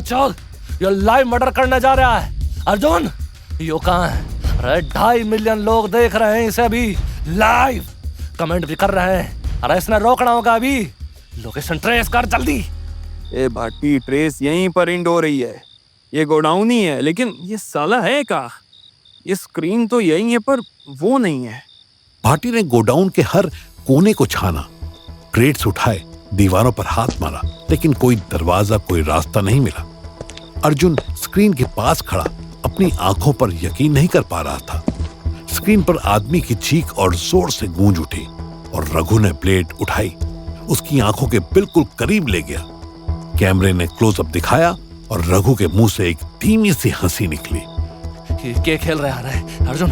चल, ये लाइव मर्डर करने जा रहा है। अर्जुन यो कहाँ है? अरे 2.5 मिलियन लोग देख रहे हैं इसे अभी लाइव, कमेंट भी कर रहे हैं। अरे इसने रोकना होगा अभी। लोकेशन ट्रेस कर जल्दी। ए भाटी, ट्रेस यहीं पर एंड हो रही है। ये गोडाउन ही है, लेकिन ये साला है कहाँ? ये स्क्रीन तो यही है पर वो नहीं है। भाटी ने गोडाउन के हर कोने को छाना, क्रेट्स उठाए, दीवारों पर हाथ मारा, लेकिन कोई दरवाजा, कोई रास्ता नहीं मिला। अर्जुन स्क्रीन के पास खड़ा अपनी आंखों पर यकीन नहीं कर पा रहा था। स्क्रीन पर आदमी की चीख और जोर से गूंज उठी और रघु ने ब्लेड उठाई, उसकी आंखों के बिल्कुल करीब ले गया। कैमरे ने क्लोजअप दिखाया और रघु के मुंह से एक धीमी सी हंसी निकली। ये क्या खेल रहा है अर्जुन?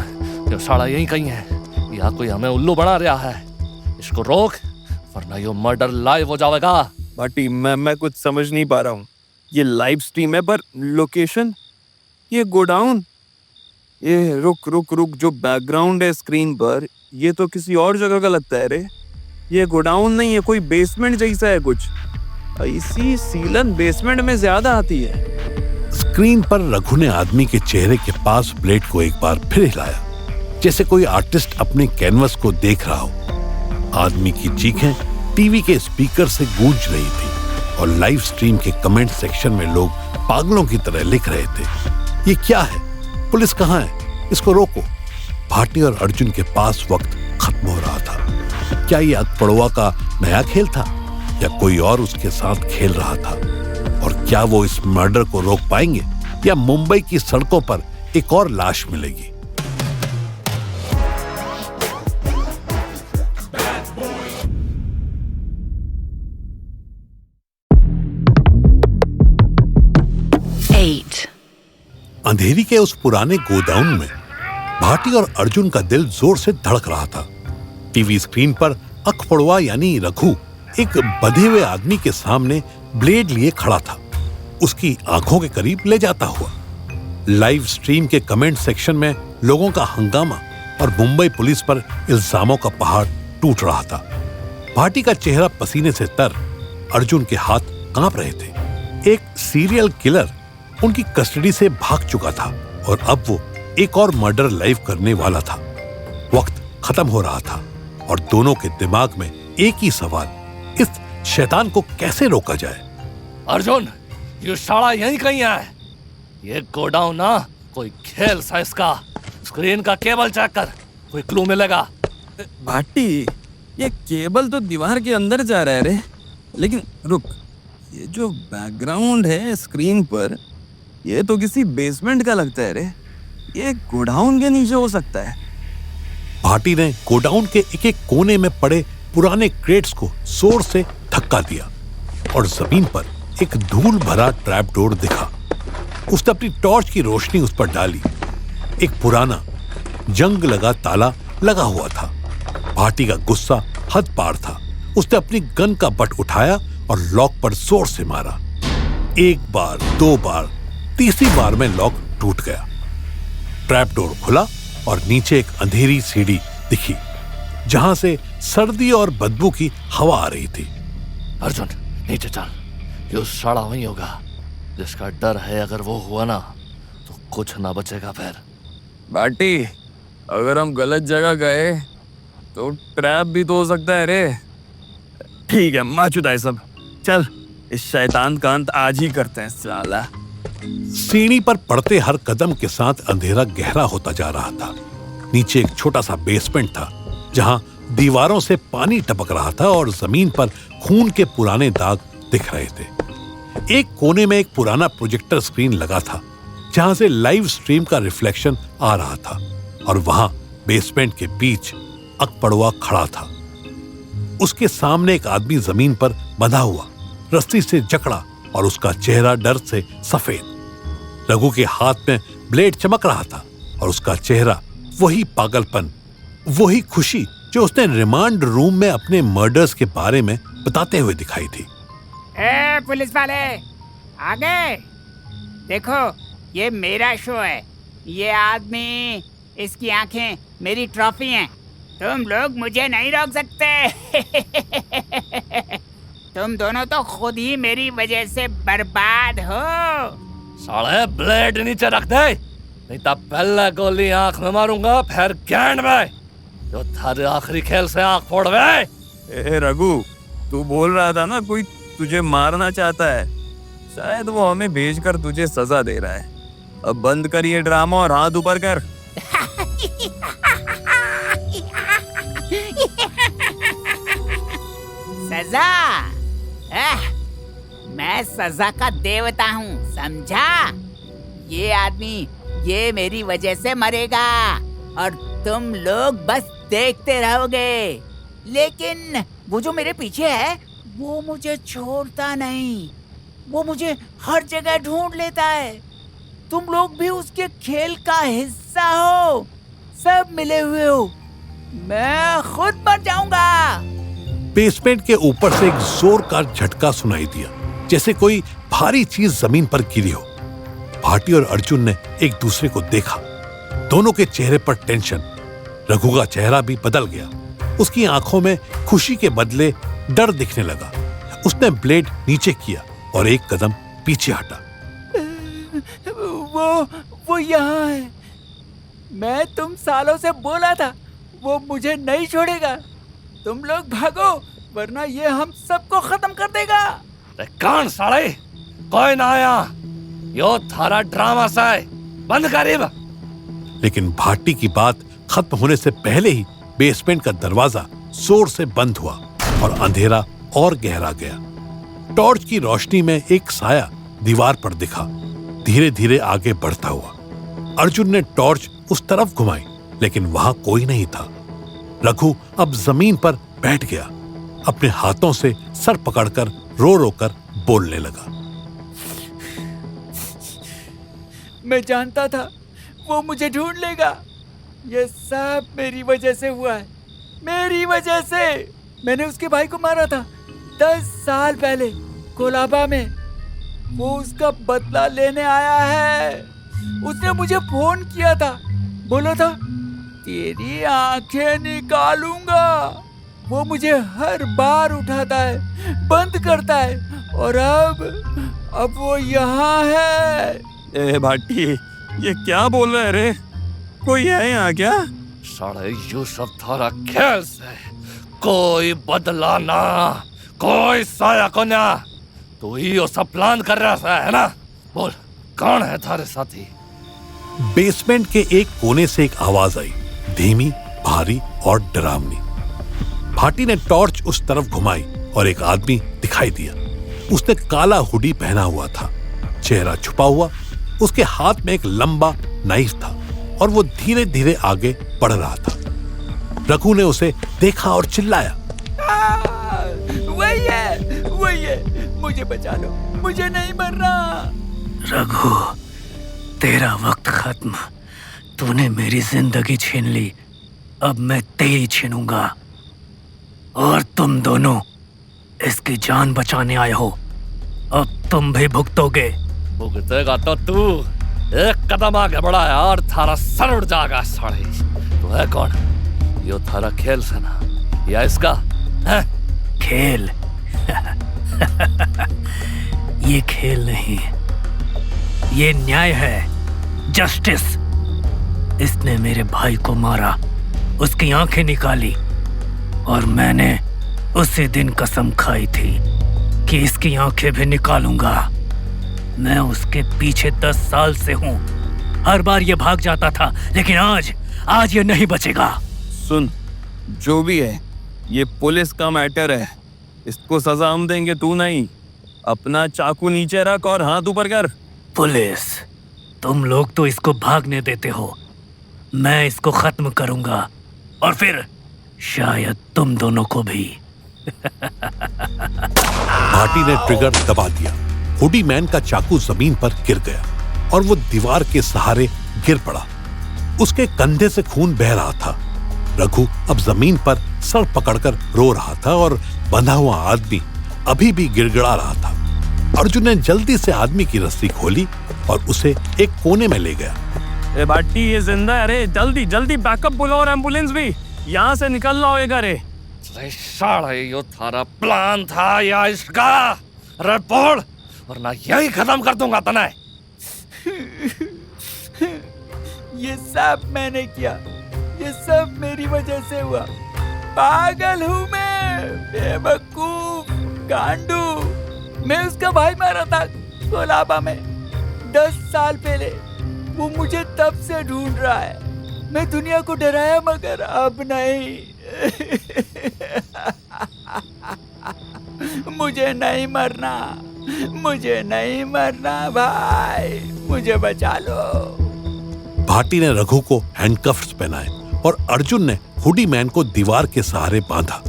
ये साला यही कहीं है या कोई हमें उल्लू बना रहा है। इसको रोक वरना ये मर्डर लाइव हो जाएगा। भाटी मैं कुछ समझ नहीं पा रहा हूँ। ये लाइव स्ट्रीम है पर लोकेशन ये गोडाउन। ये रुक जो बैकग्राउंड है स्क्रीन पर ये तो किसी और जगह का लगता है रे। ये गोडाउन नहीं है, कोई बेसमेंट जैसा है कुछ। ऐसी सीलन बेसमेंट में ज्यादा आती है। स्क्रीन पर रघु ने आदमी के चेहरे के पास ब्लेड को एक बार फिर हिलाया, जैसे कोई आर्टिस्ट अपने कैनवस को देख रहा हो। आदमी की चीखें टीवी के स्पीकर से गूंज रही थी और लाइव स्ट्रीम के कमेंट सेक्शन में लोग पागलों की तरह लिख रहे थे, ये क्या है? पुलिस कहाँ है? इसको रोको। भाटी और अर्जुन के पास वक्त खत्म हो रहा था। क्या ये अकपड़वा का नया खेल था या कोई और उसके साथ खेल रहा था? और क्या वो इस मर्डर को रोक पाएंगे या मुंबई की सड़कों पर एक और लाश मिलेगी? अंधेरी के उस पुराने गोदाउन में भाटी और अर्जुन का दिल जोर से धड़क रहा था। टीवी स्क्रीन पर अकपड़वा यानी रघु एक बंधे हुए आदमी के सामने ब्लेड लिए खड़ा था, उसकी आंखों के करीब ले जाता हुआ। लाइव स्ट्रीम के कमेंट सेक्शन में लोगों का हंगामा और मुंबई पुलिस पर इल्जामों का पहाड़ टूट रहा था। भाटी का चेहरा पसीने से तर, अर्जुन के हाथ कांप रहे थे। एक सीरियल किलर उनकी कस्टडी से भाग चुका था और अब वो एक और मर्डर लाइव करने वाला था। वक्त खत्म हो रहा था और दोनों के दिमाग में एक ही सवाल, इस शैतान को कैसे रोका जाए? अर्जुन, ये साला यही कहीं है। ये गोडाउन ना कोई खेल सा इसका। स्क्रीन का केबल चेक कर, कोई क्लू मिलेगा। भाटी ये केबल तो दीवार के अंदर जा रहा है रे। लेकिन रुक, ये जो बैकग्राउंड है स्क्रीन पर ये तो किसी बेसमेंट का लगता है रे। ये गोडाउन के नीचे हो सकता है। भाटी ने गोडाउन के एक एक कोने में पड़े पुराने क्रेट्स को जोर से धक्का दिया और जमीन पर एक धूल भरा ट्रैप डोर दिखा। उसने अपनी टॉर्च की रोशनी उस पर डाली। एक पुराना जंग लगा ताला लगा हुआ था। भाटी का गुस्सा हद पार था। उसने अपनी गन का बट उठाया और लॉक पर जोर से मारा। एक बार, दो बार, तीसरी बार में लॉक टूट गया। ट्रैप डोर खुला और नीचे एक अंधेरी सीढ़ी दिखी जहां से सर्दी और बदबू की हवा आ रही थी। अर्जुन नीचे चल, ये साला वही होगा जिसका डर है। अगर वो हुआ ना तो कुछ ना बचेगा फिर। भाटी अगर हम गलत जगह गए तो ट्रैप भी तो हो सकता है रे। ठीक है, माचुदा है सब। चल इस शैतान का अंत आज ही करते हैं साला। सीढ़ी पर पड़ते हर कदम के साथ अंधेरा गहरा होता जा रहा था। नीचे एक छोटा सा बेसमेंट था जहां दीवारों से पानी टपक रहा था और जमीन पर खून के पुराने दाग दिख रहे थे। एक कोने में एक पुराना प्रोजेक्टर स्क्रीन लगा था जहां से लाइव स्ट्रीम का रिफ्लेक्शन आ रहा था और वहां बेसमेंट के बीच अकपड़वा खड़ा था। उसके सामने एक आदमी जमीन पर बंधा हुआ, रस्सी से जकड़ा और उसका चेहरा डर से सफेद। रघु के हाथ में ब्लेड चमक रहा था और उसका चेहरा वही पागलपन, वही खुशी जो उसने रिमांड रूम में अपने मर्डर्स के बारे में बताते हुए दिखाई थी। ए पुलिस वाले, आगे देखो, ये मेरा शो है। ये आदमी, इसकी आंखें मेरी ट्रॉफी हैं। तुम लोग मुझे नहीं रोक सकते। तुम दोनों तो खुद ही मेरी वजह से बर्बाद हो। साले ब्लेड नीचे रख दे, नहीं तो पहले गोली आंख में मारूंगा फिर गैंड में। जो थारे आखिरी खेल से आंख फोड़ वे। ए रघु, तू बोल रहा था ना कोई तुझे मारना चाहता है। शायद वो हमें भेजकर तुझे सजा दे रहा है। अब बंद कर ये ड्रामा और हाथ ऊपर कर। सजा? मैं सजा का देवता हूँ, समझा? ये आदमी, ये मेरी वजह से मरेगा और तुम लोग बस देखते रहोगे, लेकिन वो जो मेरे पीछे है वो मुझे छोड़ता नहीं। वो मुझे हर जगह ढूंढ लेता है। तुम लोग भी उसके खेल का हिस्सा हो, सब मिले हुए हो। मैं खुद मर जाऊंगा। बेसमेंट के ऊपर से एक जोर का झटका सुनाई दिया, जैसे कोई भारी चीज जमीन पर गिरी हो। भाटी और अर्जुन ने एक दूसरे को देखा। दोनों के चेहरे पर टेंशन। रघु का चेहरा भी बदल गया। उसकी आंखों में खुशी के बदले डर दिखने लगा। उसने ब्लेड नीचे किया और एक कदम पीछे हटा। वो यहाँ है। मैं तुम सालों से बोला था वो मुझे नहीं छोड़ेगा। तुम लोग भागो, वरना ये हम सबको खत्म कर देगा। अरे कौन साले? कोई ना आया। यो थारा ड्रामा सा है, बंद करीब। लेकिन भाटी की बात खत्म होने से पहले ही बेसमेंट का दरवाजा जोर से बंद हुआ और अंधेरा और गहरा गया। टॉर्च की रोशनी में एक साया दीवार पर दिखा, धीरे धीरे आगे बढ़ता हुआ। अर्जुन ने टॉर्च उस तरफ घुमाई, लेकिन वहां कोई नहीं था। रघु अब जमीन पर बैठ गया। अपने हाथों से सर पकड़कर रो रो कर बोलने लगा। मैं जानता था वो मुझे ढूंढ लेगा। ये सब मेरी वजह से हुआ है, मेरी वजह से। मैंने उसके भाई को मारा था 10 साल पहले कोलाबा में। वो उसका बदला लेने आया है। उसने मुझे फोन किया था, बोला था तेरी आंखें निकालूंगा। वो मुझे हर बार उठाता है, बंद करता है, और अब वो यहाँ है। ए भाटी, ये क्या बोल रहा है रे? कोई है यहाँ क्या? साले यू सब थारा खेल से। कोई बदला ना, कोई साया को ना। तू ही वो सब प्लान कर रहा है ना? बोल, कौन है थारे साथी? बेसमेंट के एक कोने से एक आवाज आई, धीमी, भारी और डरावनी। भाटी ने टॉर्च उस तरफ घुमाई और एक आदमी दिखाई दिया। उसने काला हुडी पहना हुआ था, चेहरा छुपा हुआ। उसके हाथ में एक लंबा नाइफ था और वो धीरे धीरे आगे बढ़ रहा था। रघु ने उसे देखा और चिल्लाया, वही है, मुझे बचा लो, मुझे नहीं मरना। रघु, तेरा वक्त खत्म। तूने मेरी जिंदगी छीन ली, अब मैं तेरी छीनूंगा। और तुम दोनों इसकी जान बचाने आए हो, अब तुम भी भुगतोगे। भुगतेगा तो तू। एक कदम आगे बढ़ा है और थारा सर उड़ जाएगा। साले, तू है कौन? यो थारा खेल से ना, या इसका है? खेल? ये खेल नहीं, ये न्याय है, जस्टिस। इसने मेरे भाई को मारा, उसकी आंखें निकाली, और मैंने उसी दिन कसम खाई थी कि इसकी आंखें भी निकालूंगा। मैं उसके पीछे 10 साल से हूं। हर बार ये भाग जाता था, लेकिन आज ये नहीं बचेगा। सुन, जो भी है, ये पुलिस का मैटर है। इसको सजा हम देंगे, तू नहीं। अपना चाकू नीचे रख और हाथ ऊपर कर। पुलिस? तुम लोग तो इसको भागने देते हो। मैं इसको खत्म करूंगा, और फिर शायद तुम दोनों को भी। भाटी ने ट्रिगर दबा दिया। हुडी मैन का चाकू जमीन पर गिर गया और वो दीवार के सहारे गिर पड़ा। उसके कंधे से खून बह रहा था। रघु अब जमीन पर सर पकड़कर रो रहा था और बंधा हुआ आदमी अभी भी गिड़गिड़ा रहा था। अर्जुन ने जल्दी से आदमी की रस्सी खोली और उसे एक कोने में ले गया। ए भाटी, ये जिंदा है। अरे जल्दी जल्दी बैकअप बुलाओ और एम्बुलेंस भी। यहाँ से निकलना होएगा रे। साले, यो थारा प्लान था या इसका? अरे बोल, वरना यही खत्म कर दूंगा तने। ये सब मैंने किया, ये सब मेरी वजह से हुआ। पागल हूँ मैं, बेवकूफ, गांडू। मैं उसका भाई मारा था कोलाबा में 10 साल पहले। वो मुझे तब से ढूंढ रहा है। मैं दुनिया को डराया, मगर अब नहीं। मुझे नहीं मरना, मुझे नहीं मरना भाई, मुझे बचा लो। भाटी ने रघु को हैंडकफ्स पहनाए और अर्जुन ने हुडी मैन को दीवार के सहारे बांधा।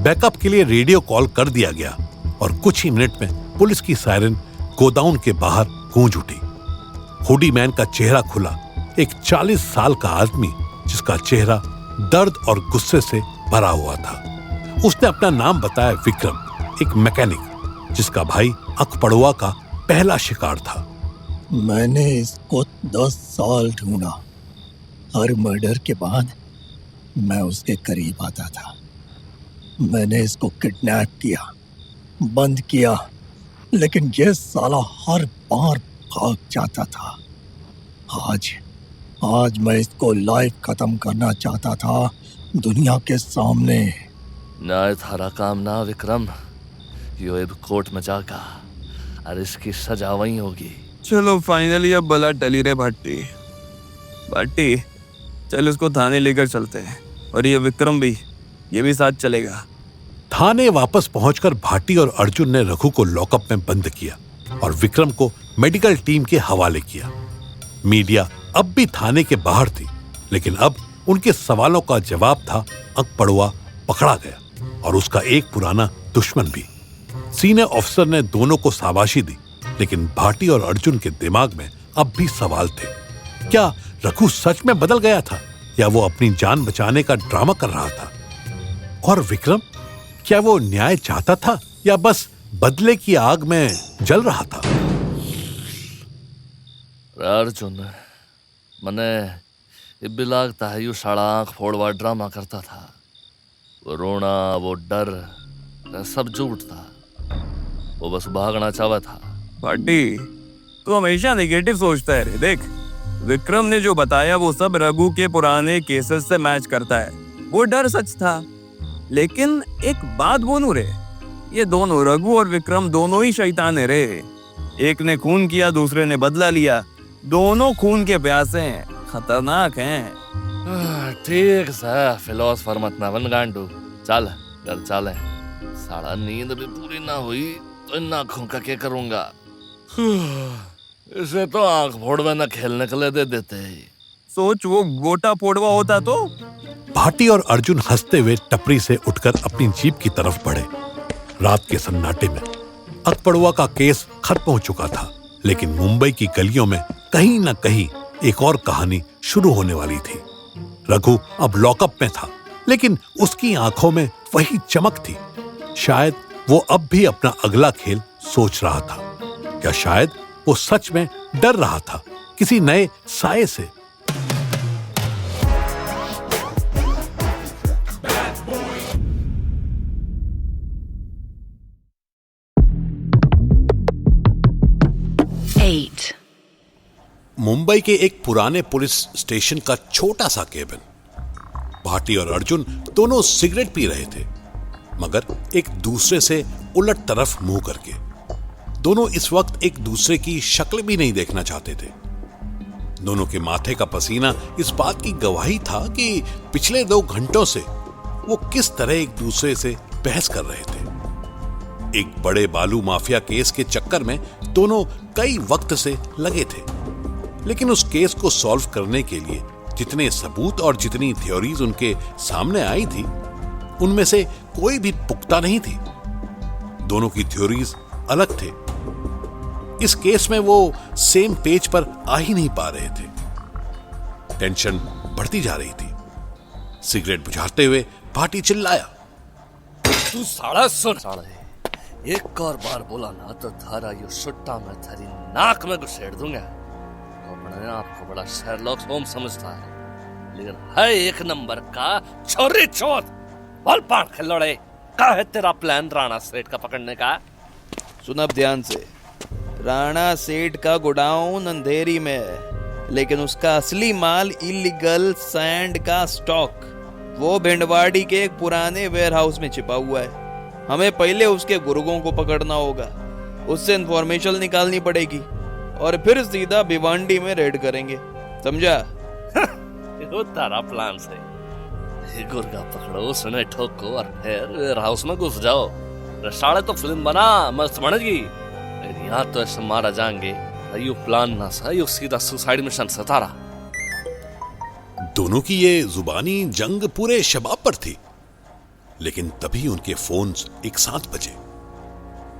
बैकअप के लिए रेडियो कॉल कर दिया गया और कुछ ही मिनट में पुलिस की सायरन गोदाउन के बाहर गूंज उठी। हुडी मैन का चेहरा खुला, एक 40 साल का आदमी जिसका चेहरा दर्द और गुस्से से भरा हुआ था। उसने अपना नाम बताया विक्रम, एक मैकेनिक जिसका भाई अकपड़ुआ का पहला शिकार था। मैंने इसको 10 साल ढूंढा। हर मर्डर के बाद मैं उसके करीब आता था। मैंने इसको किडनैप किया, बंद किया, लेकिन ये साला हर बार भाग जाता था। आज मैं इसको लाइव खत्म करना चाहता था, दुनिया के सामने। न्याय थारा काम ना विक्रम, यो अब कोर्ट में जागा और इसकी सजा वही होगी। चलो फाइनली अब बला टली रे भाटी। भाटी चल उसको थाने लेकर चलते हैं, और ये विक्रम भी, ये भी साथ चलेगा। थाने वापस पहुंचकर भाटी और अर्जुन ने रघु को लॉकअप में बंद किया और विक्रम को मेडिकल टीम के हवाले किया। मीडिया अब भी थाने के बाहर थी, लेकिन अब उनके सवालों का जवाब था अकपड़ुआ पकड़ा गया और उसका एक पुराना दुश्मन भी। सीनियर ऑफिसर ने दोनों को शाबाशी दी, लेकिन भाटी और अर्जुन के दिमाग में अब भी सवाल थे। क्या रघु सच में बदल गया था या वो अपनी जान बचाने का ड्रामा कर रहा था? और विक्रम, क्या वो न्याय चाहता था या बस बदले की आग में जल रहा था? अर्जुन, मने इब्बी लागता है यू साड़ा आंख फोड़वा ड्रामा करता था। वो रोना, वो डर, सब झूठ था। वो बस भागना चाहता था। भाटी तू हमेशा नेगेटिव सोचता है रे। देख, विक्रम ने जो बताया वो सब रघु के पुराने केसेस से मैच करता है। वो डर सच था, लेकिन एक बात बोलूं रे, ये दोनों रघु और विक्रम दोनों ही शैतान है रे। एक ने खून किया, दूसरे ने बदला लिया। दोनों खून के प्यासे हैं, खतरनाक हैं। ठीक सा फिलोसफर मत ना बन गांडू। चल घर चले। साला नींद भी पूरी ना हुई तो इन आंखों का क्या करूंगा। इसे तो आंख फोड़वा ना खेलने के लिए दे देते हैं। सोच वो गोटा फोड़वा होता तो। भाटी और अर्जुन हंसते हुए टपरी से उठकर अपनी जीप की तरफ बढ़े। रात के सन्नाटे में अकपड़ुआ का केस खत्म हो चुका था, लेकिन मुंबई की गलियों में कहीं न कहीं एक और कहानी शुरू होने वाली थी। रघु अब लॉकअप में था, लेकिन उसकी आंखों में वही चमक थी। शायद वो अब भी अपना अगला खेल सोच रहा था, या शायद वो सच में डर रहा था किसी नए साये से। मुंबई के एक पुराने पुलिस स्टेशन का छोटा सा केबिन। भाटी और अर्जुन दोनों सिगरेट पी रहे थे, मगर एक दूसरे से उलट तरफ मुंह करके। दोनों इस वक्त एक दूसरे की शक्ल भी नहीं देखना चाहते थे। दोनों के माथे का पसीना इस बात की गवाही था कि पिछले 2 घंटों से वो किस तरह एक दूसरे से बहस कर रहे थे। एक बड़े बालू माफिया केस के चक्कर में दोनों कई वक्त से लगे थे, लेकिन उस केस को सॉल्व करने के लिए जितने सबूत और जितनी थ्योरीज उनके सामने आई थी, उनमें से कोई भी पुख्ता नहीं थी। दोनों की थ्योरीज अलग थे। इस केस में वो सेम पेज पर आ ही नहीं पा रहे थे। टेंशन बढ़ती जा रही थी। सिगरेट बुझाते हुए भाटी चिल्लाया, तू साला सुन। साले एक और बार बोला ना तो थारा यो सुट्टा में थारी नाक में घुसेड़ दूंगा। अपने आप को बड़ा शेरलॉक होम्स समझता है, लेकिन है एक नंबर का छोरी चोर। बोल पान खिलौड़े, क्या है तेरा प्लान राणा सेठ का पकड़ने का? सुन अब ध्यान से। राणा सेठ का गोडाउन अंधेरी में है, लेकिन उसका असली माल इलीगल सैंड का स्टॉक वो भिंडवाड़ी के एक पुराने वेयरहाउस में छिपा हुआ है। हमें पहले उसके गुर्गों को पकड़ना होगा, उससे इंफॉर्मेशन निकालनी पड़ेगी और फिर सीधा भिवांडी में रेड करेंगे, समझा? ये तारा प्लान से ये गुर्गा पकड़ो, सुने ठोको और फिर वेयरहाउस में घुस जाओ। साले तो फिल्म बना मस्त बनेगी। यहाँ तो ऐसे मारा जाएंगे। यू प्लान ना सा, यू सीधा सुसाइड मिशन से तारा। दोनों की ये जुबानी जंग पूरे शबाब पर थी। लेकिन तभी उनके फोन्स एक साथ बजे।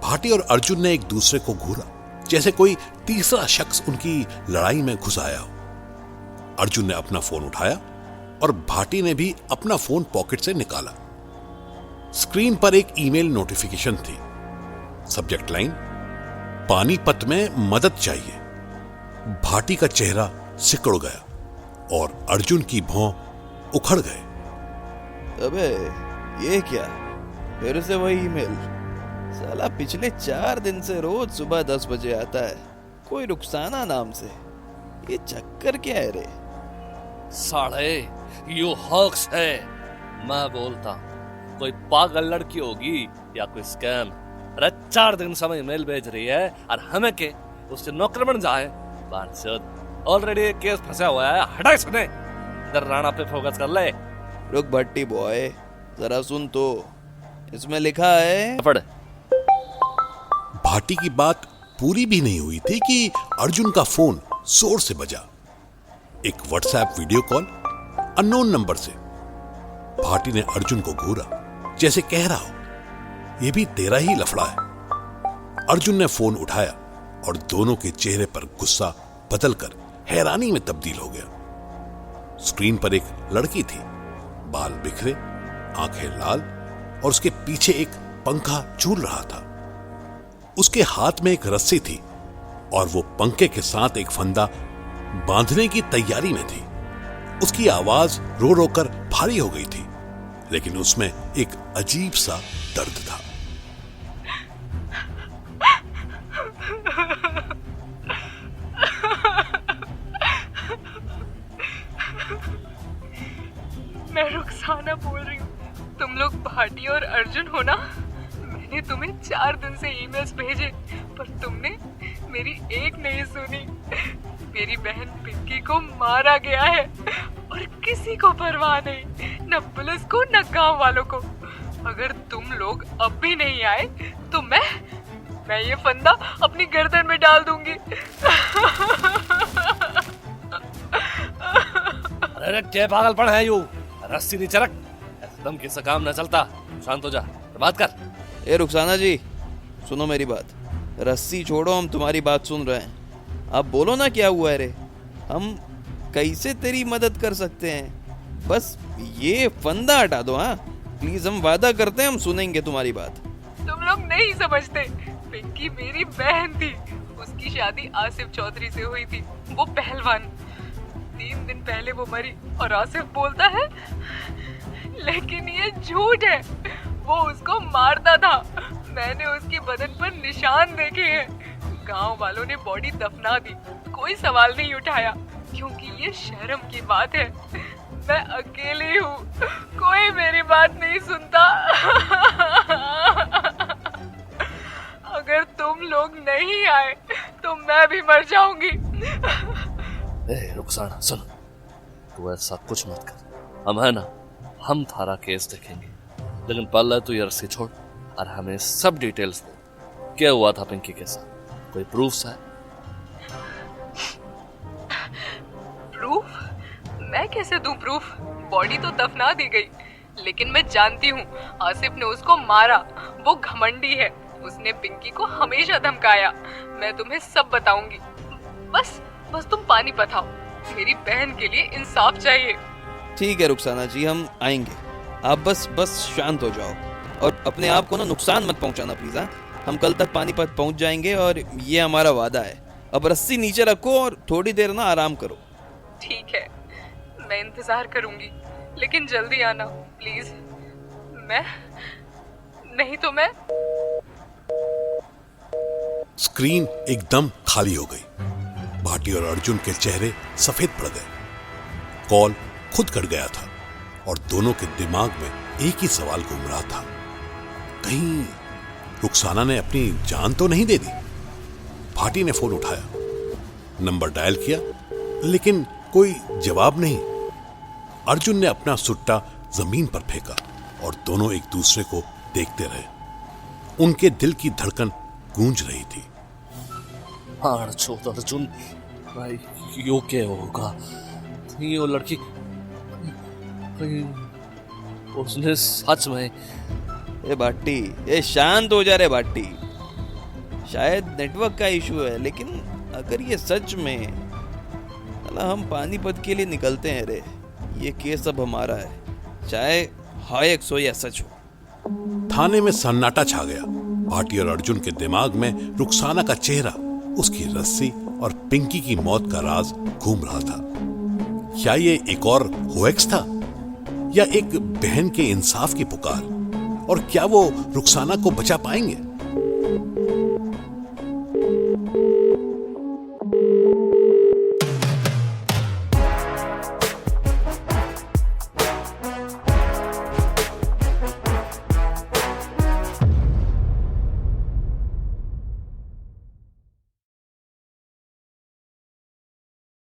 भाटी और अर्जुन ने एक दूसरे को घूरा, जैसे कोई तीसरा शख्स उनकी लड़ाई में घुस आया हो। अर्जुन ने अपना फोन उठाया और भाटी ने भी अपना फोन पॉकेट से निकाला। स्क्रीन पर एक ईमेल नोटिफिकेशन थी। सब्जेक्ट लाइन, पानीपत में मदद चाहिए। भाटी का चेहरा सिकुड़ गया और अर्जुन की भौं उखड़ गए। अबे ये क्या, फिर से वही ईमेल? साला पिछले 4 दिन से रोज सुबह 10 बजे आता है, कोई रुखसाना नाम से। ये चक्कर क्या है रे? साढ़े यू हॉक्स है। मैं बोलता कोई पागल लड़की होगी या कोई स्कैम। अरे 4 दिन समय मेल भेज रही है और हमें के उससे नौकर बन जाए। ऑलरेडी एक केस फंसा हुआ है, हटा इसने। इधर राणा पे फोकस कर ले। रुक भट्टी बॉय, जरा सुन तो, इसमें लिखा है। पढ़। भाटी की बात पूरी भी नहीं हुई थी कि अर्जुन का फोन जोर से बजा। एक WhatsApp video call unknown number से। भाटी ने अर्जुन को घूरा, जैसे कह रहा हो यह भी तेरा ही लफड़ा है। अर्जुन ने फोन उठाया और दोनों के चेहरे पर गुस्सा बदलकर हैरानी में तब्दील हो गया। स्क्रीन पर एक लड़की थी, बाल बिखरे, आंखें लाल और उसके पीछे एक पंखा झूल रहा था। उसके हाथ में एक रस्सी थी और वो पंखे के साथ एक फंदा बांधने की तैयारी में थी। उसकी आवाज रो रो कर भारी हो गई थी, लेकिन उसमें एक अजीब सा दर्द था। मैं रुखसाना बोल रही हूँ। तुम लोग भाटी और अर्जुन हो ना? मैंने तुम्हें 4 दिन से ईमेल्स भेजे, पर तुमने मेरी एक नहीं सुनी। मेरी बहन पिंकी को मारा गया है और किसी को परवाह नहीं, न पुलिस को न गांव वालों को। अगर तुम लोग अब भी नहीं आए तो मैं ये फंदा अपनी गर्दन में डाल दूंगी। अरे क्या पागलपन है यू? रस्सी नहीं चरक, एकदम किसी काम न चलता। शांत हो जा, बात कर। ए रुखसाना जी, सुनो मेरी बात। रस्सी छोड़ो, हम तुम्हारी बात सुन रहे हैं। आप बोलो ना क्या हुआ है रे? हम कैसे तेरी मदद कर सकते हैं? बस ये फंदा हटा दो। हाँ प्लीज, हम वादा करते हैं हम सुनेंगे तुम्हारी बात। तुम लोग नहीं समझते। पिंकी मेरी बहन थी, उसकी शादी आसिफ चौधरी से हुई थी, वो पहलवान। 3 दिन पहले वो मरी और आसिफ बोलता है, लेकिन ये झूठ है, वो उसको मारता था। मैंने उसके बदन पर निशान देखे हैं। गांव वालों ने बॉडी दफना दी, कोई सवाल नहीं उठाया, क्योंकि ये शर्म की बात है। मैं अकेली हूँ, कोई मेरी बात नहीं सुनता। अगर तुम लोग नहीं आए तो मैं भी मर जाऊंगी। रुखसाना सुन, तू ऐसा कुछ मत कर। हम है ना, हम थारा केस देखेंगे, लेकिन पहले तू ये रस्सी छोड़ और हमें सब डिटेल्स दे। क्या हुआ था पिंकी के साथ? कोई प्रूफ्स है? प्रूफ? मैं कैसे दूं प्रूफ? बॉडी तो दफना दी गई, लेकिन मैं जानती हूँ आसिफ ने उसको मारा। वो घमंडी है, उसने पिंकी को हमेशा धमकाया। मैं तुम्हें सब बताऊंगी। बस तुम पानी पताओ। मेरी बहन के लिए इंसाफ चाहिए। ठीक है रुखसाना जी, हम आएंगे। आप बस शांत हो जाओ और अपने आप को ना नुकसान मत पहुंचाना प्लीज। हाँ, हम कल तक पानीपत पहुंच जाएंगे और ये हमारा वादा है। अब रस्सी नीचे रखो और थोड़ी देर ना आराम करो। ठीक है, मैं इंतजार करूंगी, लेकिन जल्दी आना प्लीज। नहीं तो मैं। स्क्रीन एकदम खाली हो गई। भाटी और अर्जुन के चेहरे सफेद पड़ गए। कॉल खुद कट गया था और दोनों के दिमाग में एक ही सवाल घूम रहा था, कहीं रुखसाना ने अपनी जान तो नहीं दे दी। भाटी ने फोन उठाया, नंबर डायल किया, लेकिन कोई जवाब नहीं। अर्जुन ने अपना सुट्टा जमीन पर फेंका और दोनों एक दूसरे को देखते रहे। उनके दिल की धड़कन गूंज रही थी। अर्जुन भाई, यो क्या होगा? यो लड़की कहीं उसने सच में ए भाटी, ये शांत हो जा रे भाटी। शायद नेटवर्क का इशू है, लेकिन अगर ये सच में, साला हम पानीपत के लिए निकलते हैं रे। ये केस अब हमारा है, चाहे हायक हो या सच हो। थाने में सन्नाटा छा गया। भाटी और अर्जुन के दिमाग में रुखसाना का चेहरा, उसकी रस्सी और पिंकी की मौत का राज घूम रहा था। क्या ये एक और होएक्स था या एक बहन के इंसाफ की पुकार? और क्या वो रुखसाना को बचा पाएंगे?